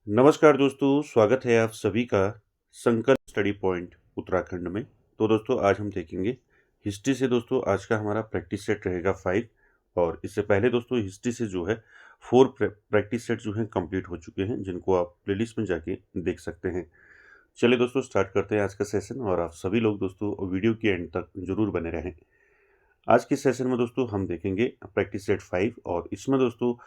नमस्कार दोस्तों, स्वागत है आप सभी का संकल्प स्टडी पॉइंट उत्तराखंड में। तो दोस्तों आज हम देखेंगे हिस्ट्री से। दोस्तों आज का हमारा प्रैक्टिस सेट रहेगा 5 और इससे पहले दोस्तों हिस्ट्री से जो है 4 प्रैक्टिस सेट जो हैं कंप्लीट हो चुके हैं, जिनको आप प्लेलिस्ट में जाके देख सकते हैं। चलिए दोस्तों स्टार्ट करते हैं आज का सेशन और आप सभी लोग दोस्तों वीडियो के एंड तक जरूर बने रहें। आज के सेशन में दोस्तों हम देखेंगे प्रैक्टिस सेट 5 और इसमें दोस्तों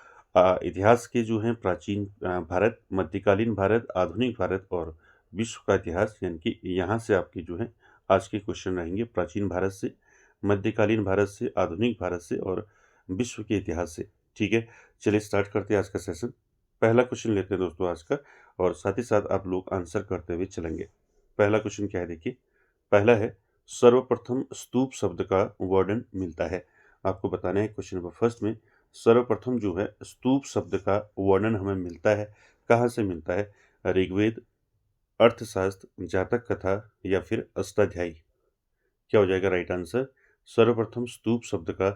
इतिहास के जो हैं प्राचीन भारत, मध्यकालीन भारत, आधुनिक भारत और विश्व का इतिहास, यानी कि यहाँ से आपके जो है आज के क्वेश्चन रहेंगे प्राचीन भारत से, मध्यकालीन भारत से, आधुनिक भारत से और विश्व के इतिहास से। ठीक है, चलिए स्टार्ट करते हैं आज का सेशन। पहला क्वेश्चन लेते हैं दोस्तों आज का और साथ ही साथ आप लोग आंसर करते हुए चलेंगे। पहला क्वेश्चन क्या है देखिए, पहला है सर्वप्रथम स्तूप शब्द का वर्णन मिलता है। आपको बताना है क्वेश्चन नंबर फर्स्ट में सर्वप्रथम जो है स्तूप शब्द का वर्णन हमें मिलता है, कहाँ से मिलता है? ऋग्वेद, अर्थशास्त्र, जातक कथा या फिर अष्टाध्यायी। क्या हो जाएगा राइट आंसर? सर्वप्रथम स्तूप शब्द का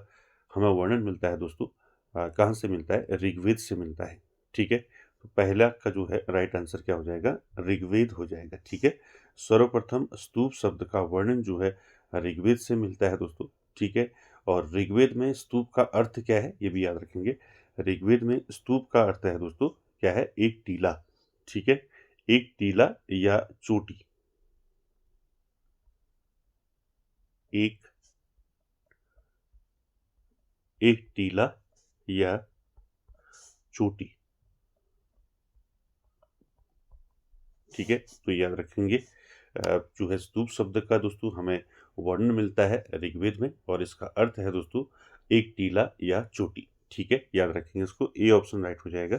हमें वर्णन मिलता है दोस्तों, कहाँ से मिलता है? ऋग्वेद से मिलता है। ठीक है, तो पहला का जो है राइट आंसर क्या हो जाएगा? ऋग्वेद हो जाएगा। ठीक है, सर्वप्रथम स्तूप शब्द का वर्णन जो है ऋग्वेद से मिलता है दोस्तों। ठीक है, और ऋग्वेद में स्तूप का अर्थ क्या है ये भी याद रखेंगे। ऋग्वेद में स्तूप का अर्थ है दोस्तों क्या है? एक टीला। ठीक है, एक टीला या चोटी। एक एक टीला या चोटी। ठीक है, तो याद रखेंगे जो है स्तूप शब्द का दोस्तों हमें वर्णन मिलता है ऋग्वेद में और इसका अर्थ है दोस्तों एक टीला या चोटी। ठीक है, याद रखेंगे इसको, ए ऑप्शन राइट हो जाएगा।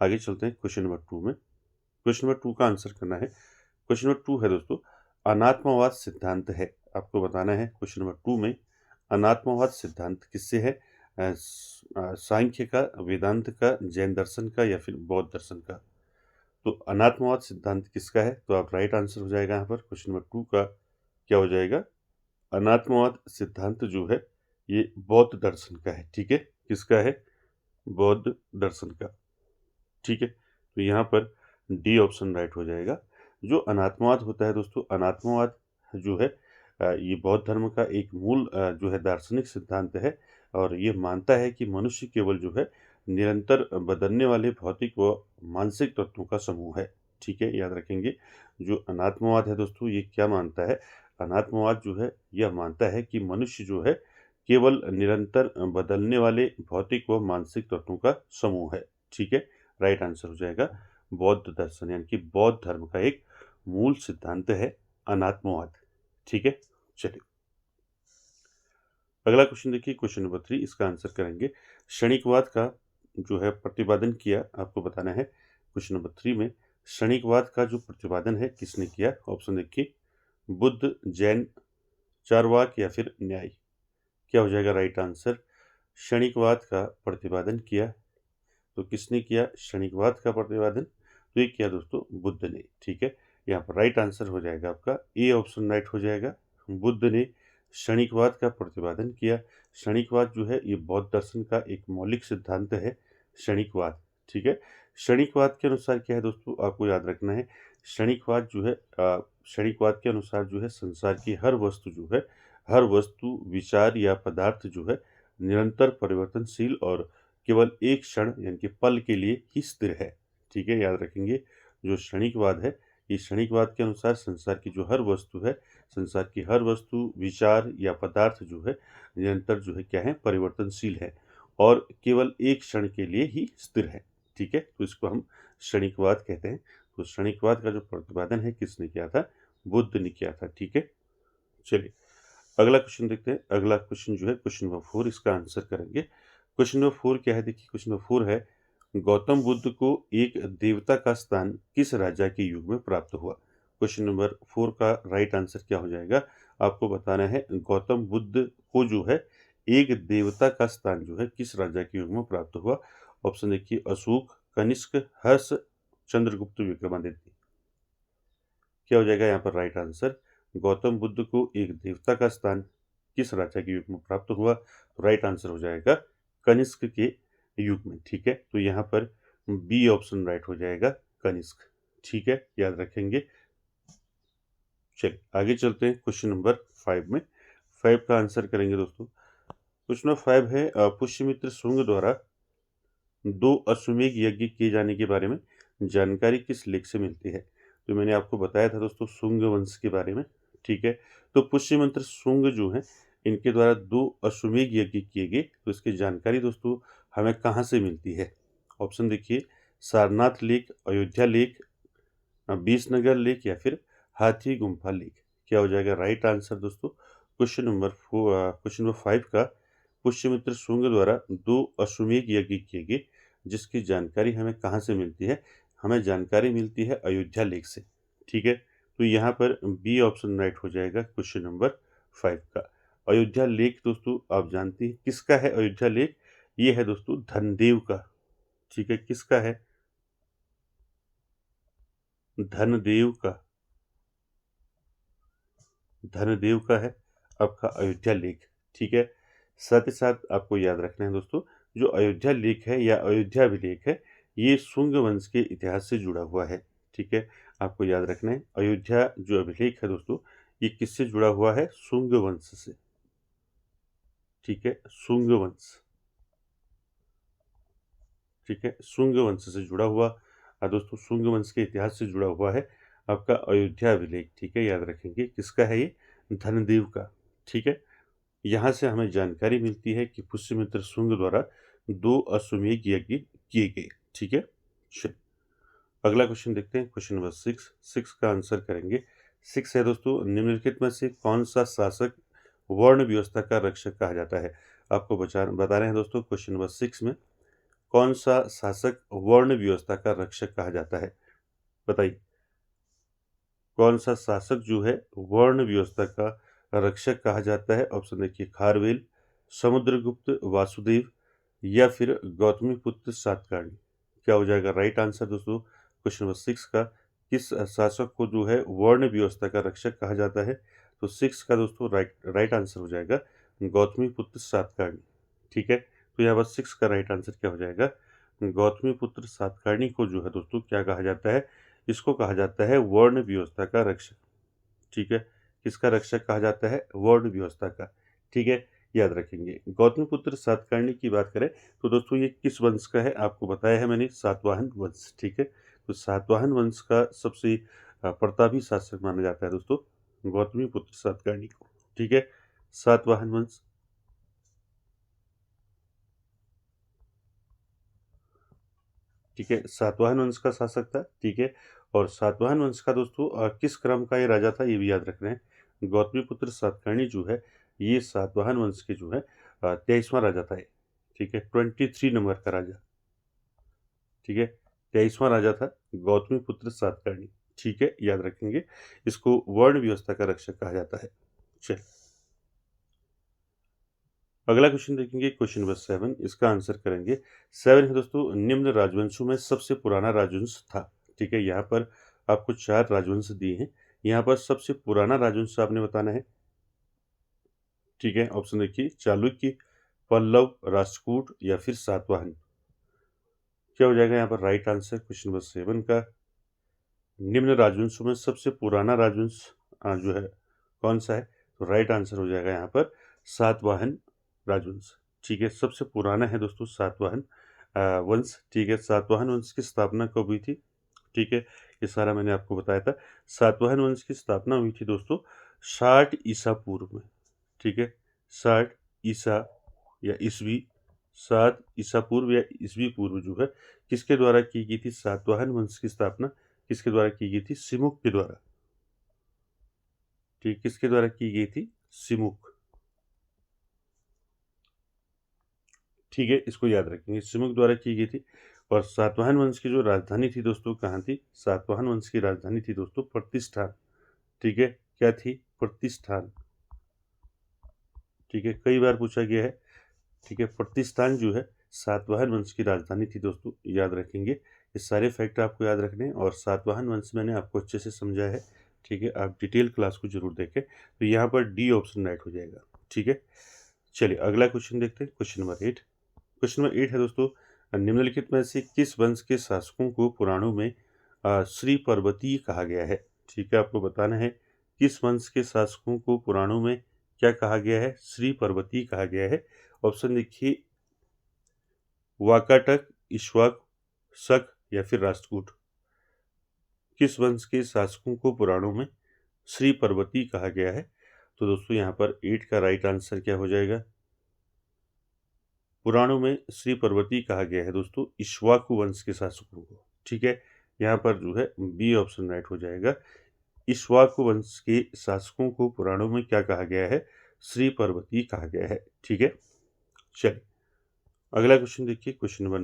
आगे चलते हैं क्वेश्चन नंबर 2 में। क्वेश्चन नंबर 2 का आंसर करना है। क्वेश्चन नंबर 2 है दोस्तों अनात्मवाद सिद्धांत है। आपको बताना है क्वेश्चन नंबर 2 में अनात्मवाद सिद्धांत किससे है? सांख्य का, वेदांत का, जैन दर्शन का या फिर बौद्ध दर्शन का। तो अनात्मवाद सिद्धांत किसका है? तो आप राइट आंसर हो जाएगा यहाँ पर क्वेश्चन नंबर 2 का क्या हो जाएगा? अनात्मवाद सिद्धांत जो है ये बौद्ध दर्शन का है। ठीक है, किसका है? बौद्ध दर्शन का। ठीक है, तो यहाँ पर डी ऑप्शन राइट हो जाएगा। जो अनात्मवाद होता है दोस्तों, अनात्मवाद जो है ये बौद्ध धर्म का एक मूल जो है दार्शनिक सिद्धांत है और ये मानता है कि मनुष्य केवल जो है निरंतर बदलने वाले भौतिक व मानसिक तत्वों का समूह है। ठीक है, याद रखेंगे जो अनात्मवाद है दोस्तों ये क्या मानता है? अनात्मवाद जो है यह मानता है कि मनुष्य जो है केवल निरंतर बदलने वाले भौतिक व मानसिक तत्वों का समूह है। ठीक है, राइट आंसर हो जाएगा बौद्ध दर्शन, यानी कि बौद्ध धर्म का एक मूल सिद्धांत है अनात्मवाद। ठीक है, चलिए अगला क्वेश्चन देखिए, क्वेश्चन नंबर 3 इसका आंसर करेंगे। क्षणिकवाद का जो है प्रतिपादन किया, आपको बताना है क्वेश्चन नंबर 3 में क्षणिकवाद का जो प्रतिपादन है किसने किया? ऑप्शन देखिए, बुद्ध, जैन, चारवाक या फिर न्याय। क्या हो जाएगा राइट आंसर? क्षणिकवाद का प्रतिपादन किया तो किसने किया? क्षणिकवाद का प्रतिपादन तो ये किया दोस्तों बुद्ध ने। ठीक है, यहाँ पर राइट आंसर हो जाएगा आपका ए ऑप्शन राइट हो जाएगा। बुद्ध ने क्षणिकवाद का प्रतिपादन किया। क्षणिकवाद जो है ये बौद्ध दर्शन का एक मौलिक सिद्धांत है, क्षणिकवाद। ठीक है, क्षणिकवाद के अनुसार क्या है दोस्तों आपको याद रखना है, क्षणिकवाद जो है क्षणिकवाद के अनुसार जो है संसार की हर वस्तु जो है, हर वस्तु, विचार या पदार्थ जो है निरंतर परिवर्तनशील और केवल एक क्षण यानी कि पल के लिए ही स्थिर है। ठीक है, याद रखेंगे जो क्षणिकवाद है ये क्षणिकवाद के अनुसार संसार की जो हर वस्तु है, संसार की हर वस्तु, विचार या पदार्थ जो है निरंतर जो है क्या है? परिवर्तनशील है और केवल एक क्षण के लिए ही स्थिर है। ठीक है, तो इसको हम क्षणिकवाद कहते हैं। तो क्षणिकवाद का जो प्रतिपादन है किसने किया था? बुद्ध ने किया था। ठीक है, चलिए अगला क्वेश्चन देखते हैं। अगला क्वेश्चन जो है क्वेश्चन नंबर 4 इसका आंसर करेंगे। क्वेश्चन नंबर 4 क्या है देखिए, क्वेश्चन नंबर 4 है गौतम बुद्ध को एक देवता का स्थान किस राजा के युग में प्राप्त हुआ? क्वेश्चन नंबर 4 का राइट आंसर क्या हो जाएगा? आपको बताना है गौतम बुद्ध को जो है एक देवता का स्थान जो है किस राजा के युग में प्राप्त हुआ? ऑप्शन देखिए, अशोक, कनिष्क, हर्ष, चंद्रगुप्त, विक्रमादित्य। क्या हो जाएगा यहाँ पर राइट आंसर? गौतम बुद्ध को एक देवता का स्थान किस राजा के युग में प्राप्त हुआ? तो राइट आंसर हो जाएगा कनिष्क के युग में। ठीक है, तो यहाँ पर बी ऑप्शन राइट हो जाएगा। कनिष्क। ठीक है, याद रखेंगे। चलिए आगे चलते हैं क्वेश्चन नंबर 5 में। 5 का आंसर करेंगे दोस्तों। क्वेश्चन नंबर 5 है पुष्यमित्र शुंग द्वारा 2 अश्वमेध यज्ञ किए जाने के बारे में जानकारी किस लेख से मिलती है? तो मैंने आपको बताया था दोस्तों शुंग वंश के बारे में। ठीक है, तो पुष्यमित्र शुंग जो है इनके द्वारा 2 अश्वमेध यज्ञ किए गए। तो इसकी जानकारी दोस्तों हमें कहाँ से मिलती है? ऑप्शन देखिए, Sarnath lake, Ayodhya lake, Besnagar lake या फिर हाथी गुम्फा लेक। क्या हो जाएगा राइट आंसर दोस्तों? क्वेश्चन नंबर 5 का पुष्यमित्र शुंग द्वारा 2 अश्वमेध यज्ञ किए गए, जिसकी जानकारी हमें कहाँ से मिलती है? हमें जानकारी मिलती है अयोध्या लेक से। ठीक है, तो यहाँ पर बी ऑप्शन राइट हो जाएगा क्वेश्चन नंबर 5 का। अयोध्या लेक दोस्तों आप जानते हैं किसका है? अयोध्या लेक ये है दोस्तों धनदेव का। ठीक है, किसका है? धनदेव का। धनदेव का है आपका अयोध्या लेक। ठीक है, साथ ही साथ आपको याद रखना है दोस्तों, जो अयोध्या लेक है या अयोध्या अभिलेख है, ये शुंग वंश के इतिहास से जुड़ा हुआ है। ठीक है, आपको याद रखना है अयोध्या जो अभिलेख है दोस्तों, ये किससे जुड़ा हुआ है? शुंग वंश से। ठीक है, शुंग वंश। ठीक है, शुंग वंश से जुड़ा हुआ दोस्तों, शुंग वंश के इतिहास से जुड़ा हुआ है आपका अयोध्या अभिलेख। ठीक है, याद रखेंगे किसका है ये? धनदेव का। ठीक है, यहाँ से हमें जानकारी मिलती है कि पुष्यमित्र शुंग द्वारा 2 अश्वमेध यज्ञ किए गए। ठीक है, चलिए अगला क्वेश्चन देखते हैं। क्वेश्चन नंबर 6 का आंसर करेंगे। 6 है दोस्तों, निम्नलिखित में से कौन सा शासक वर्ण व्यवस्था का रक्षक कहा जाता है? आपको बता रहे हैं दोस्तों क्वेश्चन नंबर 6 में कौन सा शासक वर्ण व्यवस्था का रक्षक कहा जाता है? बताइए, कौन सा शासक जो है वर्ण व्यवस्था का रक्षक कहा जाता है? ऑप्शन देखिए, खारवेल, समुद्रगुप्त, वासुदेव या फिर गौतमीपुत्र सातकर्णी। क्या हो जाएगा राइट आंसर दोस्तों क्वेश्चन नंबर 6 का? किस शासक को जो है वर्ण व्यवस्था का रक्षक कहा जाता है? तो 6 का दोस्तों राइट आंसर हो जाएगा गौतमीपुत्र सातकर्णी। ठीक है, तो यहाँ पर 6 का राइट आंसर क्या हो जाएगा? गौतमीपुत्र सातकर्णी को जो है दोस्तों क्या कहा जाता है? इसको कहा जाता है वर्ण व्यवस्था का रक्षक। ठीक है, किसका रक्षक कहा जाता है? वर्ण व्यवस्था का। ठीक है, याद रखेंगे। गौतमीपुत्र सातकर्णी की बात करें तो दोस्तों ये किस वंश का है? आपको बताया है मैंने, सातवाहन वंश। ठीक है, तो सातवाहन वंश का सबसे प्रतापी शासक माना जाता है दोस्तों गौतमीपुत्र सातकर्णी को। ठीक है, सातवाहन वंश। ठीक है, सातवाहन वंश का शासक था। ठीक है, और सातवाहन वंश का दोस्तों किस क्रम का ये राजा था ये भी याद रखना है। गौतमीपुत्र सातकर्णी जो है ये सातवाहन वंश के जो है 23वां राजा था ये। ठीक है, 23 नंबर का राजा। ठीक है, 23वां राजा था गौतमीपुत्र सातकर्णी। ठीक है, याद रखेंगे, इसको वर्ण व्यवस्था का रक्षक कहा जाता है। चलिए अगला क्वेश्चन देखेंगे, क्वेश्चन नंबर 7। इसका आंसर करेंगे। 7 है दोस्तों, निम्न राजवंशों में सबसे पुराना राजवंश था। ठीक है, यहाँ पर आपको 4 राजवंश दिए हैं, यहाँ पर सबसे पुराना राजवंश आपने बताना है। ठीक है, ऑप्शन देखिए, चालुक्य, पल्लव, राष्ट्रकूट या फिर सातवाहन। क्या हो जाएगा यहाँ पर राइट आंसर क्वेश्चन नंबर 7 का? निम्न राजवंशों में सबसे पुराना राजवंश जो है कौन सा है? तो राइट आंसर हो जाएगा यहाँ पर सातवाहन राजवंश। ठीक है, सबसे पुराना है दोस्तों सातवाहन वंश। ठीक है, सातवाहन वंश की स्थापना कब हुई थी? ठीक है, ये सारा मैंने आपको बताया था। सातवाहन वंश की स्थापना हुई थी दोस्तों 60 ईसा पूर्व में। ठीक है, 60 ईसा या ईसवी, 7 ईसा पूर्व या ईसवी पूर्व जो है किसके द्वारा की गई थी सातवाहन वंश की स्थापना? किसके द्वारा की गई थी? सिमुक के द्वारा। ठीक, किसके द्वारा की गई थी? सिमुक। ठीक है, इसको याद रखेंगे, सिमुक द्वारा की गई थी। और सातवाहन वंश की जो राजधानी थी दोस्तों कहाँ थी? सातवाहन वंश की राजधानी थी दोस्तों प्रतिष्ठान। ठीक है, क्या थी? प्रतिष्ठान। ठीक है, कई बार पूछा गया है। ठीक है, प्रतिष्ठान जो है सातवाहन वंश की राजधानी थी दोस्तों, याद रखेंगे। ये सारे फैक्ट आपको याद रखने हैं और सातवाहन वंश मैंने आपको अच्छे से समझाया है। ठीक है, आप डिटेल क्लास को जरूर देखें। तो यहाँ पर डी ऑप्शन राइट हो जाएगा। ठीक है, चलिए अगला क्वेश्चन देखते हैं, क्वेश्चन नंबर 8। क्वेश्चन नंबर 8 है दोस्तों, निम्नलिखित में से किस वंश के शासकों को पुराणों में श्री पर्वतीय कहा गया है। ठीक है, आपको बताना है किस वंश के शासकों को पुराणों में क्या कहा गया है, श्री पर्वतीय कहा गया है। ऑप्शन देखिए, वाकाटक, इक्ष्वाक, शक या फिर राष्ट्रकूट। किस वंश के शासकों को पुराणों में श्री पर्वतीय कहा गया है? तो दोस्तों यहाँ पर 8 का राइट आंसर क्या हो जाएगा? पुराणों में श्री पर्वतीय कहा गया है दोस्तों इक्ष्वाकु वंश के शासकों को। ठीक है, यहाँ पर जो है बी ऑप्शन राइट हो जाएगा। इक्ष्वाकु वंश के शासकों को पुराणों में क्या कहा गया है? श्री पर्वतीय कहा गया है। ठीक है, चलिए अगला क्वेश्चन देखिए, क्वेश्चन नंबर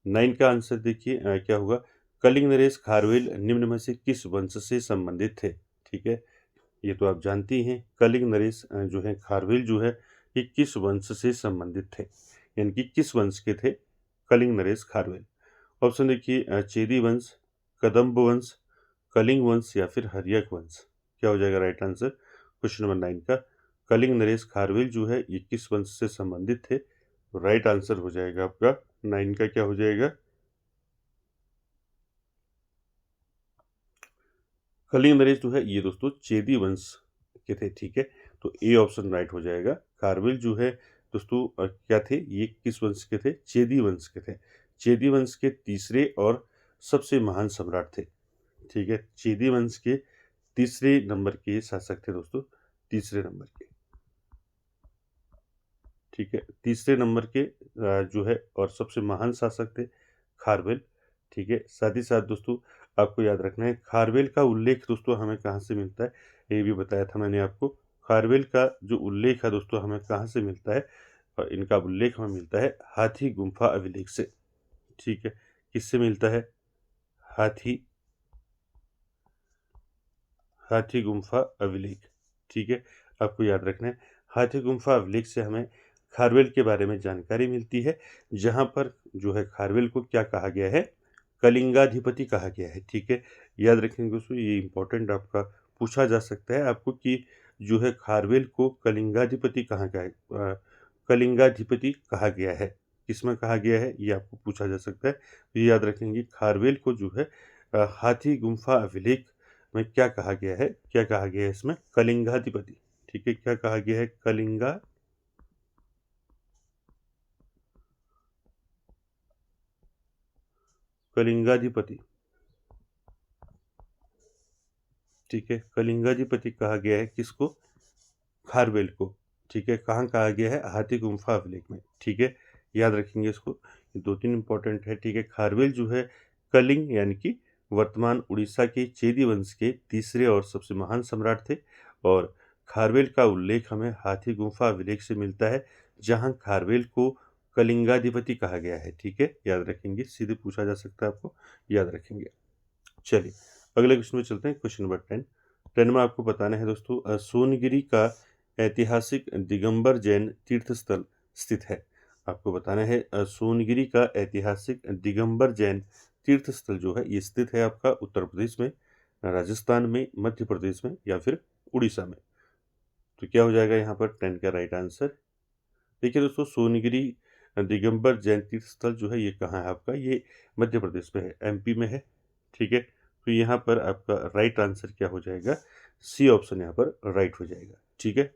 9 का आंसर देखिए क्या होगा। कलिंग नरेश खारवेल निम्न में से किस वंश से संबंधित थे? ठीक है, ये तो आप जानते ही हैं, कलिंग नरेश जो है खारवेल जो है ये किस वंश से संबंधित थे, यानी कि किस वंश के थे कलिंग नरेश खारवेल? ऑप्शन देखिए, चेदी वंश, कदम्ब वंश, कलिंग वंश या फिर हर्यक वंश। क्या हो जाएगा राइट आंसर क्वेश्चन नंबर 9 का? कलिंग नरेश खारवेल जो है ये किस वंश से संबंधित थे? राइट आंसर हो जाएगा आपका 9 का क्या हो जाएगा? कलिंग नरेश जो है ये दोस्तों चेदी वंश के थे। ठीक है, तो ए ऑप्शन राइट हो जाएगा। खारवेल जो है दोस्तों क्या थे, ये किस वंश के थे? चेदी वंश के थे। चेदी वंश के तीसरे और सबसे महान सम्राट थे। ठीक है, चेदी वंश के तीसरे नंबर के शासक थे दोस्तों, तीसरे नंबर के। ठीक है, तीसरे नंबर के जो है और सबसे महान शासक थे खारवेल। ठीक है, साथ ही साथ दोस्तों आपको याद रखना है खारवेल का उल्लेख दोस्तों हमें कहाँ से मिलता है, ये भी बताया था मैंने आपको। खारवेल का जो उल्लेख है दोस्तों हमें कहाँ से मिलता है? और इनका उल्लेख हमें मिलता है हाथी गुम्फा अभिलेख से। ठीक है, किससे मिलता है? हाथी हाथी गुम्फा अभिलेख। ठीक है, आपको याद रखना है हाथी गुम्फा अभिलेख से हमें खारवेल के बारे में जानकारी मिलती है, जहाँ पर जो है खारवेल को क्या कहा गया है? कलिंगाधिपति कहा गया है। ठीक है, याद रखेंगे दोस्तों, ये इंपॉर्टेंट आपका पूछा जा सकता है आपको कि जो है खारवेल को कलिंगाधिपति कलिंगाधिपति कहा गया है, किसमें कहा गया है ये आपको पूछा जा सकता है। तो ये याद रखेंगे खारवेल को जो है हाथी गुम्फा अभिलेख में क्या कहा गया है? क्या कहा गया है इसमें? कलिंगाधिपति। ठीक है, क्या कहा गया है? कलिंगाधिपति। ठीक है, कलिंगाधिपति कहा गया है किसको? खारवेल को। ठीक है, कहाँ कहा गया है? हाथी गुम्फा अभिलेख में। ठीक है, याद रखेंगे इसको, ये 2-3 इंपॉर्टेंट है। ठीक है, खारवेल जो है कलिंग यानी कि वर्तमान उड़ीसा के चेदी वंश के तीसरे और सबसे महान सम्राट थे, और खारवेल का उल्लेख हमें हाथी गुम्फा अभिलेख से मिलता है, जहाँ खारवेल को कलिंगाधिपति कहा गया है। ठीक है, याद रखेंगे, सीधे पूछा जा सकता है, आपको याद रखेंगे। चलिए अगले क्वेश्चन में चलते हैं, क्वेश्चन नंबर 10 में आपको बताना है दोस्तों सोनगिरी का ऐतिहासिक दिगंबर जैन तीर्थ स्थल स्थित है। आपको बताना है सोनगिरी का ऐतिहासिक दिगंबर जैन तीर्थ स्थल जो है ये स्थित है आपका उत्तर प्रदेश में, राजस्थान में, मध्य प्रदेश में या फिर उड़ीसा में। तो क्या हो जाएगा यहाँ पर 10 का राइट आंसर? देखिए दोस्तों, सोनगिरी दिगंबर जैन तीर्थ स्थल जो है ये कहाँ है आपका? ये मध्य प्रदेश में है, एमपी में है। ठीक है, तो यहाँ पर आपका राइट आंसर क्या हो जाएगा? सी ऑप्शन यहाँ पर राइट हो जाएगा। ठीक है,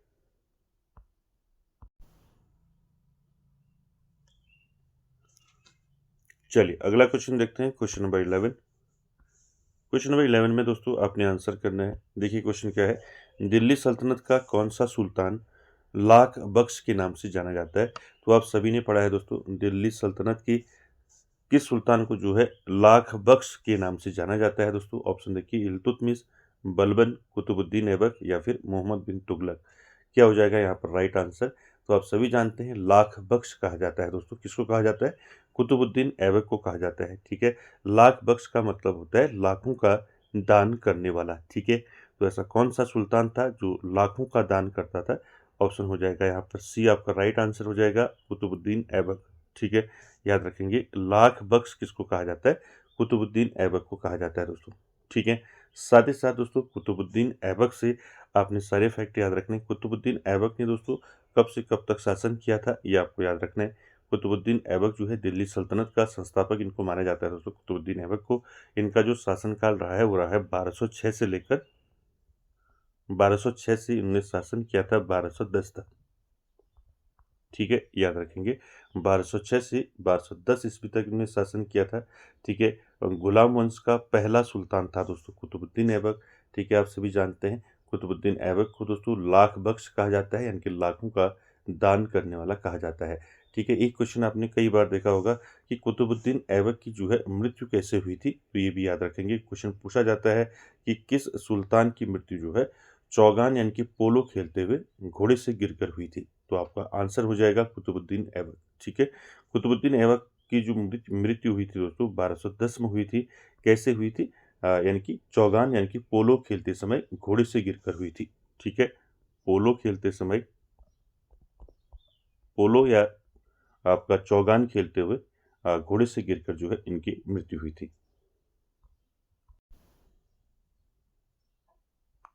चलिए अगला क्वेश्चन देखते हैं, क्वेश्चन नंबर 11। क्वेश्चन नंबर 11 में दोस्तों आपने आंसर करना है। देखिए क्वेश्चन क्या है, दिल्ली सल्तनत का कौन सा सुल्तान लाख बख्श के नाम से जाना जाता है? तो आप सभी ने पढ़ा है दोस्तों, दिल्ली सल्तनत की किस सुल्तान को जो है लाख बख्श के नाम से जाना जाता है दोस्तों? ऑप्शन देखिए, इल्तुतमिश, बलबन, कुतुबुद्दीन ऐबक या फिर मोहम्मद बिन तुगलक। क्या हो जाएगा यहाँ पर राइट आंसर? तो आप सभी जानते हैं लाख बख्श कहा जाता है दोस्तों, किसको कहा जाता है? कुतुबुद्दीन ऐबक को कहा जाता है। ठीक है, लाख बख्श का मतलब होता है लाखों का दान करने वाला। ठीक है, तो ऐसा कौन सा सुल्तान था जो लाखों का दान करता था? ऑप्शन हो जाएगा यहाँ पर सी आपका राइट आंसर हो जाएगा, कुतुबुद्दीन ऐबक। ठीक है, याद रखेंगे लाख बख्श किसको कहा जाता है? कुतुबुद्दीन ऐबक को कहा जाता है दोस्तों। ठीक है, साथ ही साथ दोस्तों कुतुबुद्दीन ऐबक से आपने सारे फैक्ट याद रखने। कुतुबुद्दीन ऐबक ने दोस्तों कब से कब तक शासन किया था ये आपको याद रखना है। कुतुबुद्दीन ऐबक जो है दिल्ली सल्तनत का संस्थापक इनको माना जाता है दोस्तों, कुतुबुद्दीन ऐबक को। इनका जो शासनकाल रहा है वो रहा है 1206 से लेकर 1206 से इन्होंने शासन किया था 1210 तक। ठीक है, याद रखेंगे 1206 से 1210 ईस्वी तक इन्होंने शासन किया था। ठीक है, गुलाम वंश का पहला सुल्तान था दोस्तों कुतुबुद्दीन ऐबक। ठीक है, आप सभी जानते हैं कुतुबुद्दीन ऐबक को दोस्तों लाख बख्श कहा जाता है, यानी कि लाखों का दान करने वाला कहा जाता है। ठीक है, एक क्वेश्चन आपने कई बार देखा होगा कि कुतुबुद्दीन ऐबक की जो है मृत्यु कैसे हुई थी, तो ये भी याद रखेंगे। क्वेश्चन पूछा जाता है कि किस सुल्तान की मृत्यु जो है चौगान यानी कि पोलो खेलते हुए घोड़े से गिरकर हुई थी, तो आपका आंसर हो जाएगा कुतुबुद्दीन ऐबक। ठीक है, कुतुबुद्दीन ऐबक की जो मृत्यु हुई थी दोस्तों 1210 में हुई थी। कैसे हुई थी? यानी कि चौगान यानी कि पोलो खेलते समय घोड़े से गिरकर हुई थी। ठीक है, पोलो खेलते समय, पोलो या आपका चौगान खेलते हुए घोड़े से गिरकर जो है इनकी मृत्यु हुई थी।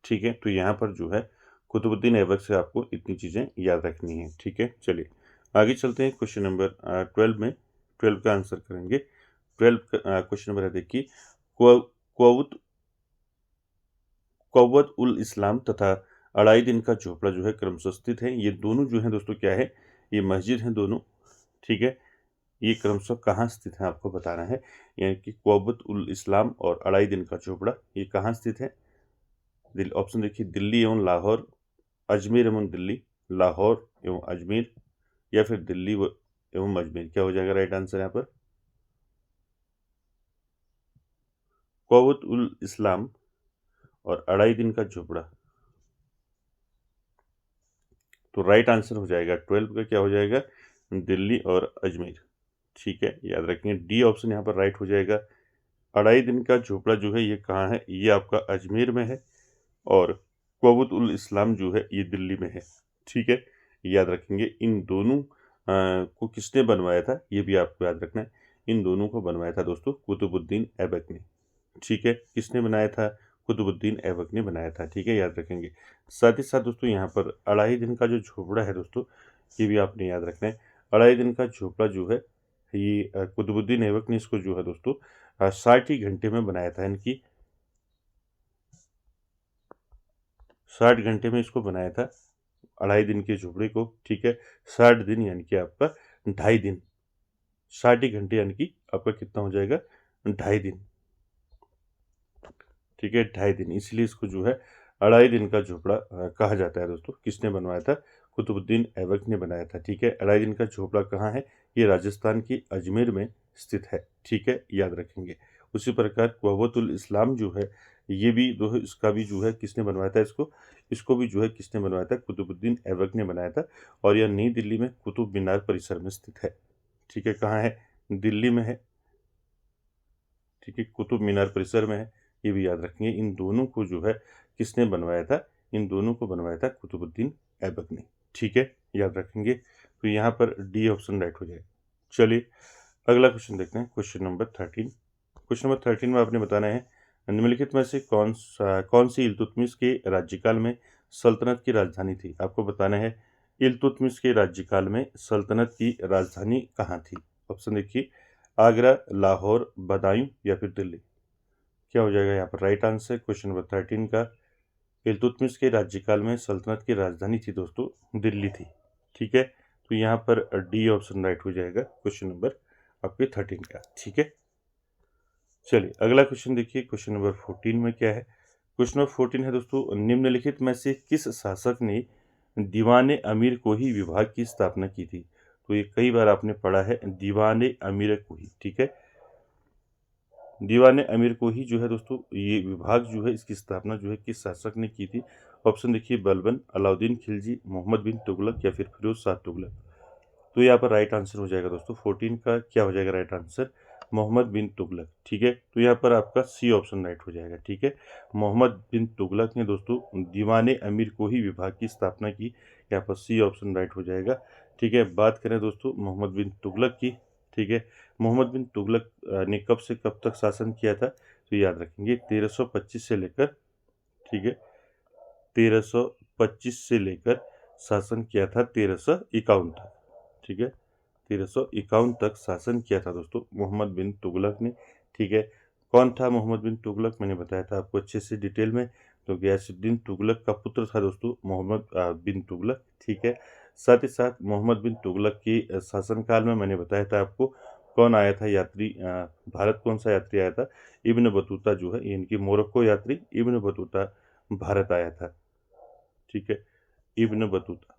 ठीक है, तो यहाँ पर जो है कुतुबुद्दीन ऐबक से आपको इतनी चीज़ें याद रखनी है। ठीक है, चलिए आगे चलते हैं। क्वेश्चन नंबर 12 में 12 का आंसर करेंगे। 12 क्वेश्चन नंबर है, देखिए क्वउत कौवत उल इस्लाम तथा अढ़ाई दिन का झोपड़ा जो है क्रमशः स्थित है। ये दोनों जो है दोस्तों क्या है, ये मस्जिद हैं दोनों। ठीक है, ये क्रमशः कहाँ स्थित है आपको बताना है, यानी कि कौवत उल इस्लाम और अढ़ाई दिन का झोपड़ा ये कहाँ स्थित है। ऑप्शन देखिए, दिल्ली एवं लाहौर, अजमेर एवं दिल्ली, लाहौर एवं अजमेर, या फिर दिल्ली एवं अजमेर। क्या हो जाएगा राइट आंसर यहाँ पर? कौवत उल इस्लाम और अढ़ाई दिन का झोपड़ा। तो राइट आंसर हो जाएगा 12 का, क्या हो जाएगा, दिल्ली और अजमेर। ठीक है, याद रखेंगे डी ऑप्शन यहाँ पर राइट हो जाएगा। अढ़ाई दिन का झोपड़ा जो है ये कहाँ है, ये आपका अजमेर में है, और कौवत उल इस्लाम जो है ये दिल्ली में है। ठीक है, याद रखेंगे इन दोनों को किसने बनवाया था, ये भी आपको याद रखना है। इन दोनों को बनवाया था दोस्तों कुतुबुद्दीन ऐबक ने। ठीक है, किसने बनाया था? कुतुबुद्दीन ऐबक ने बनाया था। ठीक है, याद रखेंगे। साथ ही साथ दोस्तों यहाँ पर अढ़ाई दिन का जो झोपड़ा है दोस्तों, ये भी आपने याद रखना है। अढ़ाई दिन का झोपड़ा जो है ये कुतुबुद्दीन ऐबक ने इसको जो है दोस्तों 60 ही घंटे में बनाया था, यानी कि 60 घंटे में इसको बनाया था अढ़ाई दिन के झोपड़े को। ठीक है, 60 दिन यानी कि आपका 2.5 दिन, 60 घंटे यानी कि आपका कितना हो जाएगा, 2.5 दिन। ठीक है, 2.5 दिन, इसलिए इसको जो है अढ़ाई दिन का झोपड़ा कहा जाता है दोस्तों। किसने बनवाया था? कुतुबुद्दीन ऐबक ने बनाया था। ठीक है, अढ़ाई दिन का झोपड़ा कहाँ है, ये राजस्थान की अजमेर में स्थित है। ठीक है, याद रखेंगे। उसी प्रकार कौवतुल इस्लाम जो है ये भी जो है, इसका भी जो है किसने बनवाया था, इसको भी जो है किसने बनवाया था, कुतुबुद्दीन ऐबक ने बनाया था। और यह नई दिल्ली में कुतुब मीनार परिसर में स्थित है। ठीक है, कहाँ है, दिल्ली में है। ठीक है, कुतुब मीनार परिसर में है, ये भी याद रखेंगे। इन दोनों को जो है किसने बनवाया था, इन दोनों को बनवाया था कुतुबुद्दीन ऐबक ने। ठीक है, याद रखेंगे। तो यहाँ पर डी ऑप्शन राइट हो जाएगा। चलिए अगला क्वेश्चन देखते हैं, क्वेश्चन नंबर 13। क्वेश्चन नंबर 13 में आपने बताना है निम्नलिखित में से कौन सी इल्तुतमिश के राज्यकाल में सल्तनत की राजधानी थी। आपको बताना है इल्तुतमिश के राज्यकाल में सल्तनत की राजधानी कहाँ थी। ऑप्शन देखिए, आगरा, लाहौर, बदायूं, या फिर दिल्ली। क्या हो जाएगा यहाँ पर राइट आंसर क्वेश्चन नंबर 13 का? इल्तुतमिश के राज्यकाल में सल्तनत की राजधानी थी दोस्तों दिल्ली थी। ठीक है, तो यहाँ पर डी ऑप्शन राइट हो जाएगा क्वेश्चन नंबर आपके 13 का। ठीक है, चलिए अगला क्वेश्चन देखिए, क्वेश्चन नंबर 14 में क्या है। क्वेश्चन नंबर 14 है दोस्तों, निम्नलिखित में से किस शासक ने दीवान अमीर को ही विभाग की स्थापना की थी। तो ये कई बार आपने पढ़ा है, दीवान अमीर को ही। ठीक है, दीवान अमीर को ही जो है दोस्तों ये विभाग जो है इसकी स्थापना जो है किस शासक ने की थी। ऑप्शन देखिए, बलबन, अलाउद्दीन खिलजी, मोहम्मद बिन तुगलक, या फिर फिरोज शाह तुगलक। तो यहाँ पर राइट आंसर हो जाएगा दोस्तों 14 का, क्या हो जाएगा राइट आंसर, मोहम्मद बिन तुगलक। ठीक है, तो यहाँ पर आपका सी ऑप्शन राइट हो जाएगा। ठीक है, मोहम्मद बिन तुगलक ने दोस्तों दीवान अमीर को ही विभाग की स्थापना की। यहाँ पर सी ऑप्शन राइट हो जाएगा। ठीक है, बात करें दोस्तों मोहम्मद बिन तुगलक की। ठीक है, मोहम्मद बिन तुगलक ने कब से कब तक शासन किया था, तो याद रखेंगे 1325 से लेकर, ठीक है, 1325 से लेकर शासन किया था 1351 तक। ठीक है, 1351 तक शासन किया था दोस्तों मोहम्मद बिन तुगलक ने। ठीक है, कौन था मोहम्मद बिन तुगलक, मैंने बताया था आपको अच्छे से डिटेल में। तो गयासुद्दीन तुगलक का पुत्र था दोस्तों मोहम्मद बिन तुगलक। ठीक है, साथ ही साथ मोहम्मद बिन तुगलक की शासनकाल में मैंने बताया था आपको कौन आया था यात्री भारत, कौन सा यात्री आया था, इब्न बतूता जो है, इनकी मोरक्को यात्री इब्न बतूता भारत आया था। ठीक है, इब्न बतूता।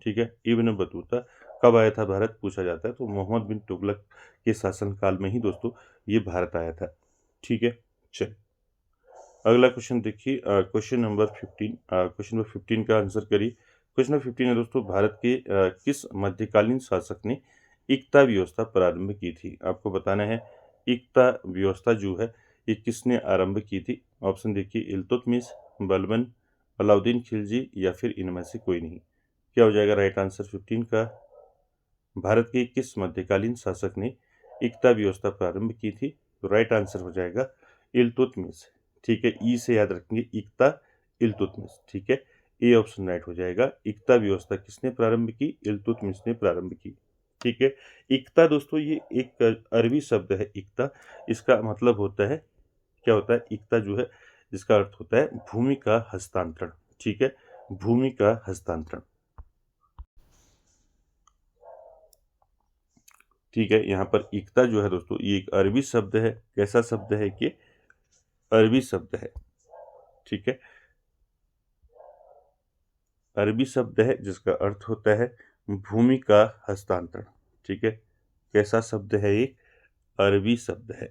ठीक है, इब्न बतूता कब आया था भारत पूछा जाता है, तो मोहम्मद बिन तुगलक के शासनकाल में ही दोस्तों ये भारत आया था। ठीक है, चलिए अगला क्वेश्चन देखिए, क्वेश्चन नंबर 15। क्वेश्चन नंबर 15 का आंसर करिए। क्वेश्चन नंबर 15 है दोस्तों, भारत के किस मध्यकालीन शासक ने एकता व्यवस्था प्रारंभ की थी? आपको बताना है एकता व्यवस्था जो है ये किसने आरंभ की थी। ऑप्शन देखिए, इल्तुतमिश, बलबन, अलाउद्दीन खिलजी या फिर इनमें से कोई नहीं। क्या हो जाएगा राइट आंसर 15 का? भारत के किस मध्यकालीन शासक ने एकता व्यवस्था प्रारंभ की थी? तो राइट आंसर हो जाएगा इल्तुतमिश। ठीक है, ई से याद रखेंगे एकता, इल्तुतमिश। ठीक है, ए ऑप्शन राइट हो जाएगा। एकता व्यवस्था किसने प्रारंभ की? इल्तुतमिश ने प्रारंभ की। ठीक है, एकता दोस्तों ये एक अरबी शब्द है एकता। इसका मतलब होता है, क्या होता है एकता जो है, जिसका अर्थ होता है भूमि का हस्तांतरण। ठीक है, भूमि का हस्तांतरण। ठीक है, यहाँ पर एकता जो है दोस्तों ये एक अरबी शब्द है। कैसा शब्द है कि अरबी शब्द है। ठीक है, अरबी शब्द है जिसका अर्थ होता है भूमि का हस्तांतरण। ठीक है, कैसा शब्द है ये? अरबी शब्द है।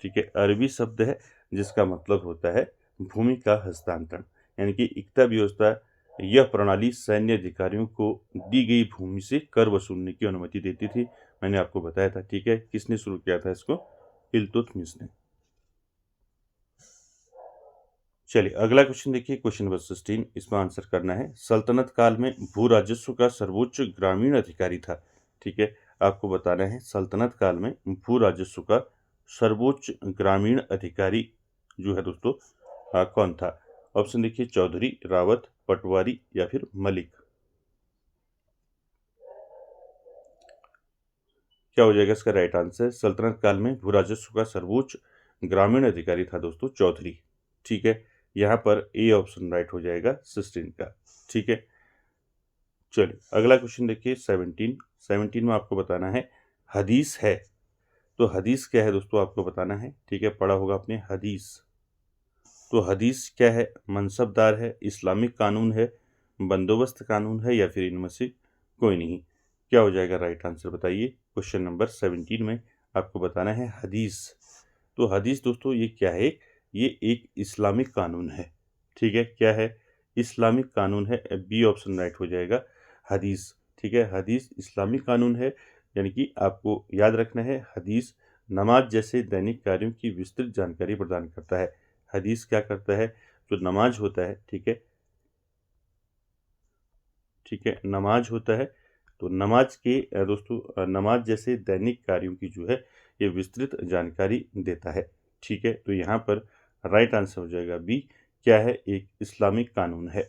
ठीक है, अरबी शब्द है जिसका मतलब होता है भूमि का हस्तांतरण। यानी कि एकता व्यवस्था यह प्रणाली सैन्य अधिकारियों को दी गई भूमि से कर वसूलने की अनुमति देती थी। मैंने आपको बताया था। ठीक है, किसने शुरू किया था इसको? इल्तुतमिश ने। चलिए अगला क्वेश्चन देखिए, क्वेश्चन नंबर 16। इसमें आंसर करना है सल्तनत काल में भू राजस्व का सर्वोच्च ग्रामीण अधिकारी था। ठीक है, आपको बताना है सल्तनत काल में भू राजस्व का सर्वोच्च ग्रामीण अधिकारी जो है दोस्तों कौन था? ऑप्शन देखिए, चौधरी, रावत, पटवारी या फिर मलिक। क्या हो जाएगा इसका राइट आंसर? सल्तनत काल में भू राजस्व का सर्वोच्च ग्रामीण अधिकारी था दोस्तों चौधरी। ठीक है, यहाँ पर ए ऑप्शन राइट हो जाएगा 16 का। ठीक है, चलिए अगला क्वेश्चन देखिए 17। 17 में आपको बताना है हदीस है। तो हदीस क्या है दोस्तों आपको बताना है। ठीक है, पढ़ा होगा आपने हदीस। तो हदीस क्या है? मनसबदार है, इस्लामिक कानून है, बंदोबस्त कानून है या फिर इनमें से कोई नहीं। क्या हो जाएगा राइट आंसर बताइए? क्वेश्चन नंबर 17 में आपको बताना है हदीस। तो हदीस दोस्तों ये क्या है? ये एक इस्लामिक कानून है। ठीक है, क्या है? इस्लामिक कानून है। बी ऑप्शन राइट हो जाएगा हदीस। ठीक है, हदीस इस्लामिक कानून है। यानी कि आपको याद रखना है हदीस नमाज जैसे दैनिक कार्यों की विस्तृत जानकारी प्रदान करता है। हदीस क्या करता है? जो नमाज होता है, ठीक है, ठीक है, नमाज होता है, तो नमाज के दोस्तों नमाज जैसे दैनिक कार्यों की जो है ये विस्तृत जानकारी देता है। ठीक है, तो यहाँ पर राइट आंसर हो जाएगा बी। क्या है? एक इस्लामिक कानून है।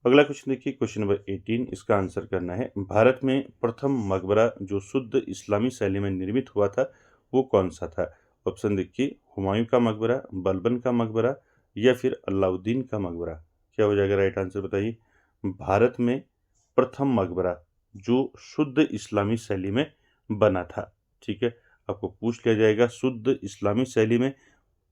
अगला क्वेश्चन देखिए, क्वेश्चन नंबर 18। इसका आंसर करना है भारत में प्रथम मकबरा जो शुद्ध इस्लामी शैली में निर्मित हुआ था वो कौन सा था? ऑप्शन देखिए, हुमायूं का मकबरा, बलबन का मकबरा या फिर अलाउद्दीन का मकबरा। क्या हो जाएगा राइट आंसर बताइए? भारत में प्रथम मकबरा जो शुद्ध इस्लामी शैली में बना था। ठीक है, आपको पूछ लिया जाएगा शुद्ध इस्लामी शैली में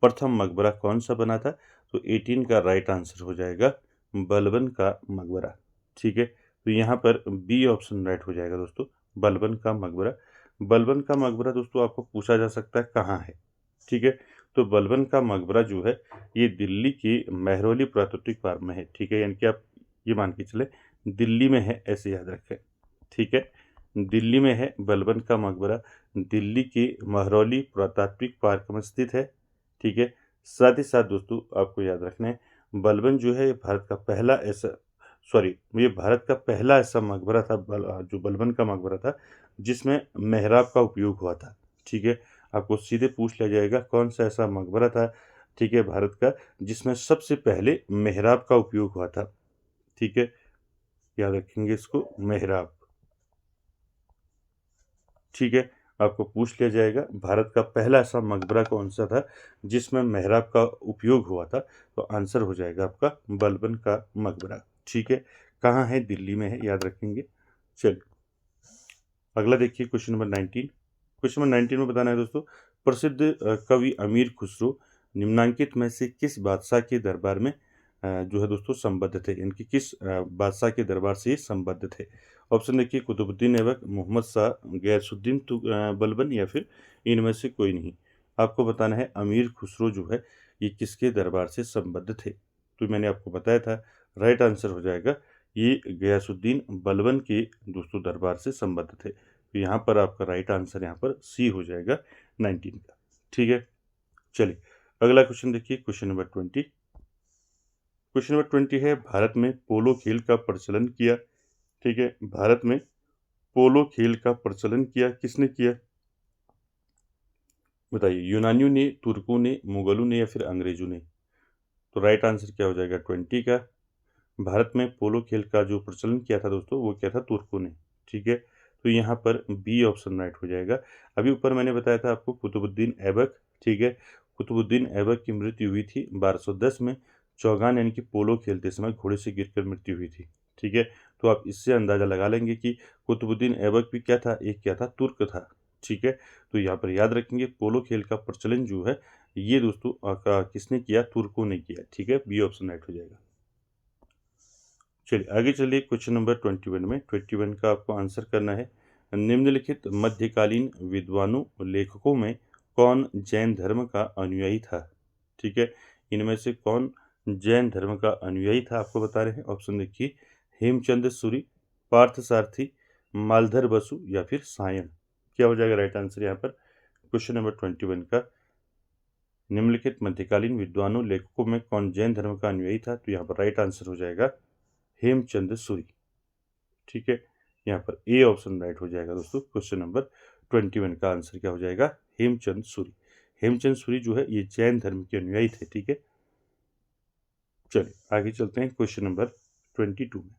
प्रथम मकबरा कौन सा बना था, तो 18 का राइट आंसर हो जाएगा बलबन का मकबरा। ठीक है, तो यहाँ पर बी ऑप्शन राइट हो जाएगा दोस्तों, बलबन का मकबरा। बलबन का मकबरा दोस्तों आपको पूछा जा सकता है कहाँ है। ठीक है, तो बलबन का मकबरा जो है ये दिल्ली की मेहरौली पुरातात्विक पार्क में है। ठीक है, यानी कि आप ये मान के चले दिल्ली में है, ऐसे याद रखें। ठीक है, दिल्ली में है बलबन का मकबरा, दिल्ली के महरौली पुरातात्विक पार्क में स्थित है। ठीक है, साथ ही साथ दोस्तों आपको याद रखना है बलबन जो है ये भारत का पहला ऐसा, सॉरी, ये भारत का पहला ऐसा मकबरा था जो बलबन का मकबरा था जिसमें मेहराब का उपयोग हुआ था। ठीक है, आपको सीधे पूछ लिया जाएगा कौन सा ऐसा मकबरा था, ठीक है, भारत का जिसमें सबसे पहले मेहराब का उपयोग हुआ था। ठीक है, याद रखेंगे इसको, मेहराब। ठीक है, आपको पूछ लिया जाएगा भारत का पहला ऐसा मकबरा कौन सा था जिसमें मेहराब का उपयोग हुआ था, तो आंसर हो जाएगा आपका बलबन का मकबरा। ठीक है, कहाँ है? दिल्ली में है, याद रखेंगे। चलिए अगला देखिए, क्वेश्चन नंबर 19। क्वेश्चन नंबर 19 में बताना है दोस्तों, प्रसिद्ध कवि अमीर खुसरो निम्नांकित में से किस बादशाह के दरबार में जो है दोस्तों संबद्ध थे, इनकी किस बादशाह के दरबार से ये संबद्ध थे? ऑप्शन देखिए, कुतुबुद्दीन ऐबक, मोहम्मद शाह, गयासुद्दीन बलबन, या फिर इनमें से कोई नहीं। आपको बताना है अमीर खुसरो जो है ये किसके दरबार से संबद्ध थे। तो मैंने आपको बताया था, राइट आंसर हो जाएगा ये गयासुद्दीन बलबन के दोस्तों दरबार से संबद्ध थे। तो यहाँ पर आपका राइट आंसर यहाँ पर सी हो जाएगा 19 का। ठीक है, चलिए अगला क्वेश्चन देखिए, क्वेश्चन नंबर 20। क्वेश्चन नंबर 20 है, भारत में पोलो खेल का प्रचलन किया। ठीक है, भारत में पोलो खेल का प्रचलन किया किसने किया? बताइए, यूनानियों ने, तुर्कों ने, मुगलों ने, या फिर अंग्रेजों ने? तो राइट आंसर क्या हो जाएगा 20 का? भारत में पोलो खेल का जो प्रचलन किया था दोस्तों, वो क्या था? तुर्कों ने। ठीक है, तो यहाँ पर बी ऑप्शन राइट हो जाएगा। अभी ऊपर मैंने बताया था आपको कुतुबुद्दीन ऐबक। ठीक है, कुतुबुद्दीन ऐबक की मृत्यु हुई थी 1210 में, चौगान यानी कि पोलो खेलते समय घोड़े से गिरकर मृत्यु हुई थी। ठीक है, तो आप इससे अंदाज़ा लगा लेंगे कि कुतुबुद्दीन ऐबक भी क्या था? एक क्या था? तुर्क था। ठीक है, तो यहाँ पर याद रखेंगे पोलो खेल का प्रचलन जो है ये दोस्तों किसने किया? तुर्कों ने किया। ठीक है, बी ऑप्शन राइट हो जाएगा। चलिए आगे चलिए, क्वेश्चन नंबर 21 में। 21 का आपको आंसर करना है, निम्नलिखित मध्यकालीन विद्वानों लेखकों में कौन जैन धर्म का अनुयायी था? ठीक है, इनमें से कौन जैन धर्म का अनुयायी था आपको बता रहे हैं। ऑप्शन देखिए, हेमचंद सूरी, पार्थ सारथी, मालधर बसु, या फिर सायण। क्या हो जाएगा राइट आंसर यहाँ पर? क्वेश्चन नंबर 21 का, निम्नलिखित मध्यकालीन विद्वानों लेखकों में कौन जैन धर्म का अनुयायी था? तो यहाँ पर राइट आंसर हो जाएगा हेमचंद सूरी। ठीक है, यहाँ पर ए ऑप्शन राइट हो जाएगा दोस्तों। क्वेश्चन नंबर 21 का आंसर क्या हो जाएगा? हेमचंद सूरी। हेमचंद सूरी जो है ये जैन धर्म के अनुयायी थे। ठीक है, चलिए आगे चलते हैं क्वेश्चन नंबर 22 में।